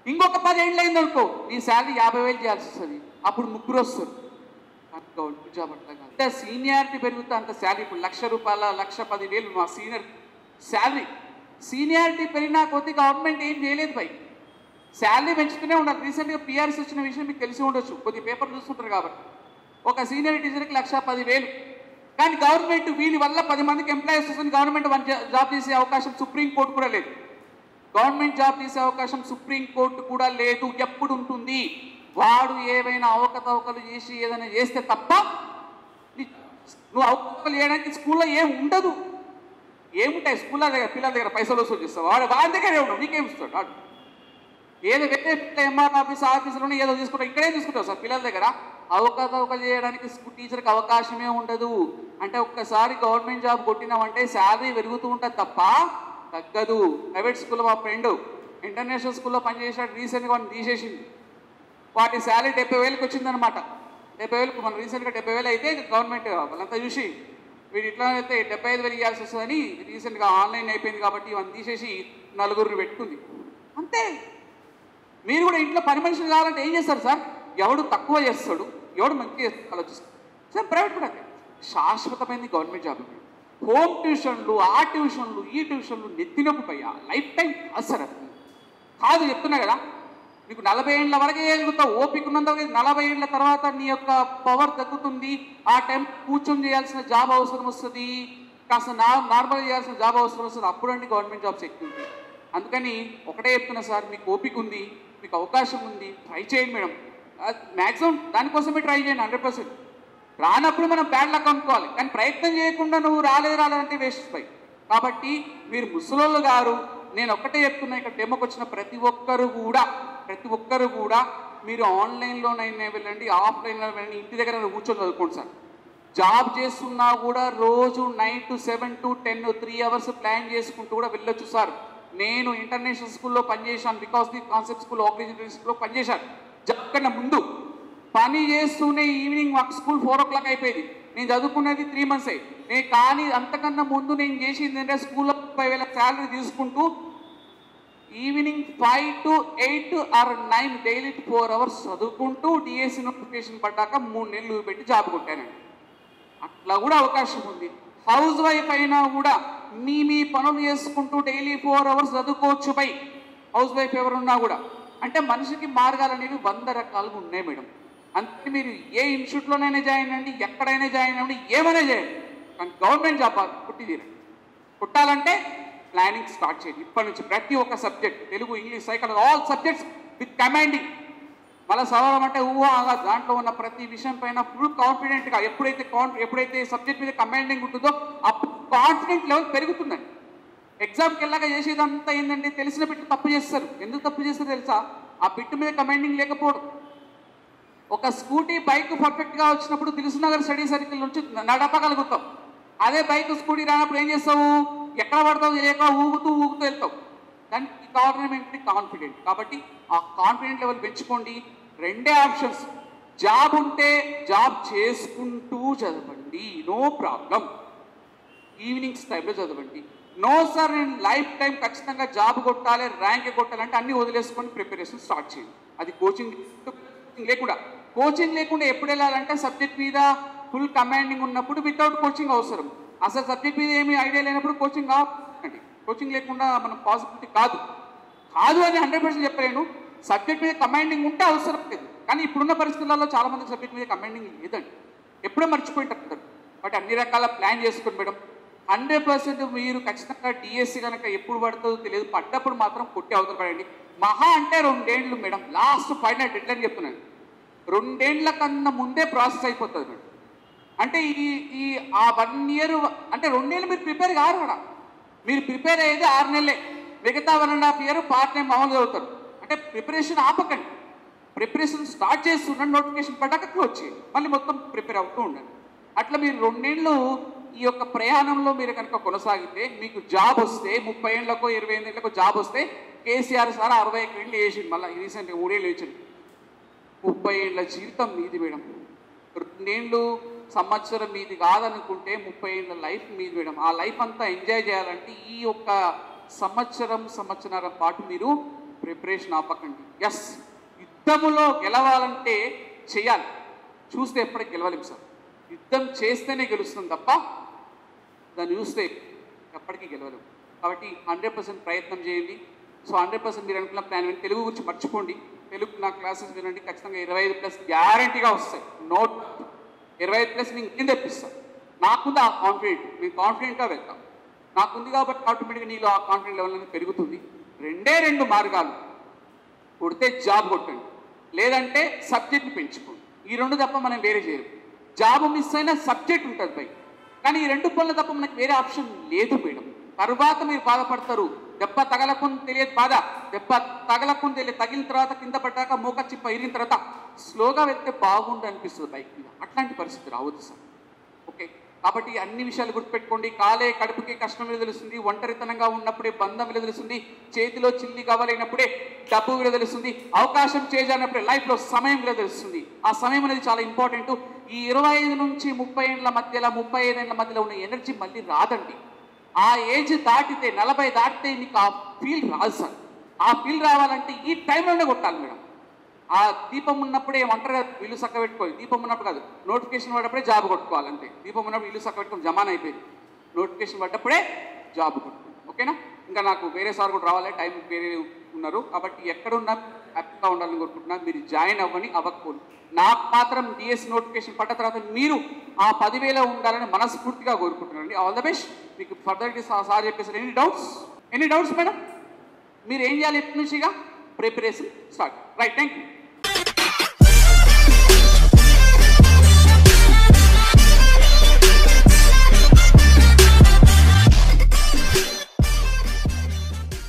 ఇంకొక 10 ఏళ్ళు అయిందనుకో నీ శాలరీ 50,000 చేయాల్సి వస్తుంది. అప్పుడు ముగ్గురు వస్తారు. కానీ గవర్నమెంట్ జాబ్ అట్లా కాదు. అంత సీనియారిటీ పెరుగుతా అంత శాలరీ. ఇప్పుడు ₹1,00,000 1,10,000 మా సీనియర్ శాలరీ. సీనియారిటీ పెరిగినా కొద్ది గవర్నమెంట్ ఏం చేయలేదు పై శాలరీ పెంచుతూనే ఉండాలి. రీసెంట్గా పిఆర్ఎస్ వచ్చిన విషయం మీకు తెలిసి ఉండొచ్చు, కొద్ది పేపర్ చూస్తుంటారు కాబట్టి. ఒక సీనియర్ టీచర్కి 1,10,000. కానీ గవర్నమెంట్ వీళ్ళ వల్ల 10 మందికి ఎంప్లాయీస్ వస్తుంది. గవర్నమెంట్ జాబ్ చేసే అవకాశం సుప్రీంకోర్టు కూడా లేదు. గవర్నమెంట్ జాబ్ చేసే అవకాశం సుప్రీంకోర్టు కూడా లేదు. ఎప్పుడు ఉంటుంది? వాడు ఏవైనా అవకతవకలు చేసి ఏదైనా చేస్తే తప్ప నువ్వు అవకతవకలు చేయడానికి స్కూల్లో ఏం ఉండదు. ఏముంటాయి స్కూళ్ళ దగ్గర? పిల్లల దగ్గర పైసలు వసూలు చేస్తావు. వాడి దగ్గరే ఉండవు, నీకేం ఇస్తాడు వాడు? ఏదో వేరే ఎంఆర్ ఆఫీసులోనే ఏదో తీసుకుంటావు, ఇక్కడే తీసుకుంటావు సార్. పిల్లల దగ్గర అవకతవకలు చేయడానికి టీచర్కి అవకాశమే ఉండదు. అంటే ఒక్కసారి గవర్నమెంట్ జాబ్ కొట్టినామంటే శాలరీ పెరుగుతూ ఉంటుంది తప్ప తగ్గదు. ప్రైవేట్ స్కూల్లో మా ఫ్రెండ్ ఇంటర్నేషనల్ స్కూల్లో పనిచేసాడు, రీసెంట్గా వాడిని తీసేసింది. వాటి శాలరీ 70,000కి వచ్చిందనమాట. 70,000 మనం రీసెంట్గా 70,000 అయితే గవర్నమెంట్ వాళ్ళంతా చూసి వీడు ఇట్లా అయితే 75,000 ఇవ్వాల్సి వస్తుందని రీసెంట్గా ఆన్లైన్ అయిపోయింది కాబట్టి ఇవన్నీ తీసేసి 4 పెట్టుకుంది. అంతే. మీరు కూడా ఇంట్లో పని మనుషులు కావాలంటే ఏం చేస్తారు సార్? ఎవడు తక్కువ చేస్తాడు, ఎవడు మంచిగా చేస్తాడు ఆలోచిస్తాడు సార్. ప్రైవేట్ కూడా శాశ్వతమైంది గవర్నమెంట్ జాబ్. హోమ్ ట్యూషన్లు, ఆ ట్యూషన్లు, ఈ ట్యూషన్లు నెత్తినొప్పి పయ్యా, లైఫ్ టైం అసలు కాదు. చెప్తున్నా కదా, నీకు 40 ఏళ్ళ వరకే ఎదుగుతావు, ఓపిక ఉన్నంత 40 ఏళ్ళ తర్వాత నీ యొక్క పవర్ తగ్గుతుంది. ఆ టైం కూర్చొని చేయాల్సిన జాబ్ అవసరం వస్తుంది, కాస్త నార్మల్గా చేయాల్సిన జాబ్ అవసరం వస్తుంది. అప్పుడండి గవర్నమెంట్ జాబ్స్ ఎక్కువ ఉంటుంది. అందుకని ఒకటే చెప్తున్నా సార్, మీకు ఓపిక ఉంది, మీకు అవకాశం ఉంది, ట్రై చేయండి మేడం. మ్యాక్సిమం దానికోసమే ట్రై చేయండి 100%. రానప్పుడు మనం బ్యాడ్ లక్ అనుకోవాలి, కానీ ప్రయత్నం చేయకుండా నువ్వు రాలేదంటే వేస్ట్ పై. కాబట్టి మీరు ముసలోళ్ళు గారు, నేను ఒక్కటే చెప్తున్నా, ఇక్కడ డెమోకి వచ్చిన ప్రతి ఒక్కరు కూడా మీరు ఆన్లైన్లోనైనా వెళ్ళండి, ఆఫ్లైన్లో వెళ్ళండి, ఇంటి దగ్గర కూర్చొని చదువుకోండి సార్. జాబ్ చేస్తున్నా కూడా రోజు 9 to 7 to 10 3 hours ప్లాన్ చేసుకుంటూ కూడా వెళ్ళొచ్చు సార్. నేను ఇంటర్నేషనల్ స్కూల్లో పనిచేశాను, because the concept school organization స్కూల్లో పనిచేశాను. జాబ్ కన్నా ముందు పని చేస్తూనే ఈవినింగ్ మాకు స్కూల్ 4 o'clock అయిపోయింది. నేను చదువుకునేది 3 months నేను. కానీ అంతకన్నా ముందు నేను చేసింది ఏంటంటే స్కూల్లో 5,000 శాలరీ తీసుకుంటూ evening 5 to 8 or 9 daily 4 hours చదువుకుంటూ డిఎస్సి నోటిఫికేషన్ పడ్డాక 3 నెలలు పెట్టి జాబ్ కొట్టానండి. అట్లా కూడా అవకాశం ఉంది. హౌస్ వైఫ్ అయినా కూడా మీ పనులు చేసుకుంటూ డైలీ 4 hours చదువుకోవచ్చు పై. హౌస్ వైఫ్ ఎవరున్నా కూడా అంటే మనిషికి మార్గాలు అనేవి 100 రకాలుగా ఉన్నాయి మేడం. అంతే. మీరు ఏ ఇన్స్టిట్యూట్లోనైనా జాయిన్ అవ్వండి, ఎక్కడైనా జాయిన్ అవ్వండి, ఏమైనా చేయండి, కానీ గవర్నమెంట్ జాబ్ కుట్టి తీరండి. కుట్టాలంటే ప్లానింగ్ స్టార్ట్ చేయండి ఇప్పటి నుంచి. ప్రతి ఒక్క subject, Telugu, English, psychology, all subjects with commanding. మళ్ళీ చదవడం అంటే ఊహగా దాంట్లో ఉన్న ప్రతి విషయం పైన ఫుల్ కాన్ఫిడెంట్గా ఎప్పుడైతే సబ్జెక్ట్ మీద కమాండింగ్ ఉంటుందో అప్పుడు కాన్ఫిడెంట్ లెవెల్ పెరుగుతుందండి. ఎగ్జామ్కి వెళ్ళాక చేసేదంతా ఏంటంటే తెలిసిన బిట్టు తప్పు చేస్తారు. ఎందుకు తప్పు చేస్తారో తెలుసా? ఆ బిట్టు మీద కమాండింగ్ లేకపోవడం. ఒక స్కూటీ బైక్ పర్ఫెక్ట్గా వచ్చినప్పుడు దిల్సునగర్ స్టడీ సర్కిల్ నుంచి నడపగలుగుతాం. అదే బైక్ స్కూటీ రానప్పుడు ఏం చేస్తావు? ఎక్కడ పడతావు తెలియక ఊగుతూ వెళ్తావు. దానికి గవర్నమెంట్ కాన్ఫిడెంట్. కాబట్టి ఆ కాన్ఫిడెంట్ లెవెల్ పెంచుకోండి. 2 ఆప్షన్స్. జాబ్ ఉంటే జాబ్ చేసుకుంటూ చదవండి, నో ప్రాబ్లం. ఈవినింగ్స్ టైంలో చదవండి. నో సార్ నేను లైఫ్ టైం ఖచ్చితంగా జాబ్ కొట్టాలి, ర్యాంక్ కొట్టాలంటే అన్నీ వదిలేసుకొని ప్రిపరేషన్ స్టార్ట్ చేయండి. అది కోచింగ్ లేకుండా ఎప్పుడు వెళ్ళాలంటే సబ్జెక్ట్ మీద ఫుల్ కమాండింగ్ ఉన్నప్పుడు, వితౌట్ కోచింగ్ అవసరం. అసలు సబ్జెక్ట్ మీద ఏమీ ఐడియా లేనప్పుడు కోచింగ్ కావాలండి. కోచింగ్ లేకుండా మనం పాసిబిలిటీ కాదు అని 100% చెప్పలేను. సబ్జెక్ట్ మీద కమాండింగ్ ఉంటే అవసరం లేదు. కానీ ఇప్పుడున్న పరిస్థితులలో చాలా మంది సబ్జెక్ట్ మీద కమాండింగ్ లేదండి, ఎప్పుడో మర్చిపోయింటారు. బట్ అన్ని రకాల ప్లాన్ చేసుకుని మేడం 100% మీరు ఖచ్చితంగా డిఎస్సి కనుక ఎప్పుడు పడుతుందో తెలియదు, పడ్డప్పుడు మాత్రం కొట్టి అవతల పడండి. మహా అంటే 2 ఏళ్ళు మేడం, లాస్ట్ ఫైనల్ డెడ్లైన్ చెప్తున్నాను. 2 ఏళ్ల కన్నా ముందే ప్రాసెస్ అయిపోతుంది మేడం. అంటే ఆ 1 year అంటే 2 ఏళ్ళు మీరు ప్రిపేర్ కారు కూడా. మీరు ప్రిపేర్ అయ్యేది 6 నెలలే, మిగతా 1.5 year పార్ట్ టైం మామూలుగా చదువుతారు. అంటే ప్రిపరేషన్ ఆపకండి, ప్రిపరేషన్ స్టార్ట్ చేస్తుండండి. నోటిఫికేషన్ పడ్డాక క్లోజ్ చేయండి, మళ్ళీ మొత్తం ప్రిపేర్ అవుతూ ఉండండి. అట్లా మీరు 2 ఏళ్ళు ఈ యొక్క ప్రయాణంలో మీరు కనుక కొనసాగితే మీకు జాబ్ వస్తే 30 ఏళ్ళకో 28 ఏళ్ళకో జాబ్ వస్తే కేసీఆర్ సార్ 61 ఏళ్ళు వేసింది, మళ్ళీ రీసెంట్గా 3 ఏళ్ళు వేసింది. 30 ఏళ్ళ జీవితం మీది మేడం. 2 ఏళ్ళు సంవత్సరం మీది కాదనుకుంటే 30 ఏళ్ళ లైఫ్ మీది మేడం. ఆ లైఫ్ అంతా ఎంజాయ్ చేయాలంటే ఈ యొక్క సంవత్సరం సంవత్సరాల పాటు మీరు ప్రిపరేషన్ ఆపకండి. ఎస్, యుద్ధములో గెలవాలంటే చేయాలి, చూస్తే ఎప్పటికి గెలవలేము సార్. యుద్ధం చేస్తేనే గెలుస్తుంది తప్ప దాన్ని చూస్తే ఎప్పటికీ గెలవలేము. కాబట్టి 100% ప్రయత్నం చేయండి. సో 100% మీరు అనుకున్న ప్లాన్ విని తెలుగు గురించి మర్చిపోండి. తెలుగు నా క్లాసెస్ వినండి, ఖచ్చితంగా 25+ గ్యారంటీగా వస్తాయి. నోట్ 25+ నేను ఇంకేం తెప్పిస్తాను. నాకుంది ఆ కాన్ఫిడెంట్, నేను కాన్ఫిడెంట్గా వెళ్తాను. నాకుంది కాబట్టి ఆటోమేటిక్గా నీలో ఆ కాన్ఫిడెంట్ లెవెల్ అనేది పెరుగుతుంది. 2 మార్గాలు, కొడితే జాబ్ కొట్టండి, లేదంటే సబ్జెక్ట్ని పెంచుకోండి. ఈ 2 తప్ప మనం వేరే చేయరు. జాబ్ మిస్ అయినా సబ్జెక్ట్ ఉంటుంది పై, కానీ ఈ 2 పనులు తప్ప మనకు వేరే ఆప్షన్ లేదు మేడం. తర్వాత మీరు బాధపడతారు. దెబ్బ తగలకుండా తెలియదు బాధ, దెబ్బ తగలకుండా తెలియదు, తగిలిన తర్వాత కింద పడ్డాక మోక చిప్ప ఇరిగిన తర్వాత స్లోగా వెళ్తే బాగుండు అనిపిస్తుంది బైక్ మీద. అట్లాంటి పరిస్థితి రావద్దు సార్. ఓకే, కాబట్టి అన్ని విషయాలు గుర్తుపెట్టుకోండి. కాలే కడుపుకి కష్టం విలువ తెలుస్తుంది, ఒంటరితనంగా ఉన్నప్పుడే బంధం విలువ తెలుస్తుంది, చేతిలో చిల్లి కావాలైనప్పుడే డబ్బు విలువ తెలుస్తుంది, అవకాశం చేజారినప్పుడే లైఫ్లో సమయం విలువ తెలుస్తుంది. ఆ సమయం అనేది చాలా ఇంపార్టెంట్. ఈ 25 నుంచి 30 ఏళ్ళ మధ్యలో, 35 ఏళ్ళ మధ్యలో ఉన్న ఎనర్జీ మళ్ళీ రాదండి. ఆ ఏజ్ దాటితే, 40 దాటితే మీకు ఆ ఫీల్ రాదు సార్. ఆ ఫీల్ రావాలంటే ఈ టైంలోనే కొట్టాలి మేడం. ఆ దీపం ఉన్నప్పుడే ఒంటరిగా ఇల్లు చక్క పెట్టుకోవాలి. దీపం ఉన్నప్పుడు కాదు, నోటిఫికేషన్ పడ్డప్పుడే జాబ్ కొట్టుకోవాలి అంతే. దీపం ఉన్నప్పుడు ఇల్లు చక్క పెట్టుకొని జమాన్ అయిపోయింది, నోటిఫికేషన్ పడ్డప్పుడే జాబ్ కొట్టుకోవాలి. ఓకేనా? ఇంకా నాకు వేరే సార్ కూడా రావాలి, టైం వేరే ఉన్నారు. కాబట్టి ఎక్కడున్నా హ్యాపీగా ఉండాలని కోరుకుంటున్నాను. మీరు జాయిన్ అవ్వకపోను. నాకు మాత్రం డిఎస్ నోటిఫికేషన్ పడ్డ తర్వాత మీరు ఆ 10,000 ఉండాలని మనస్ఫూర్తిగా కోరుకుంటున్నానండి. All the best. మీకు ఫర్దర్ సార్ చెప్పేసి ఎనీ డౌట్స్ మేడం? మీరు ఏం చేయాలి? ఎప్పటి నుంచిగా preparation start. Right, thank you.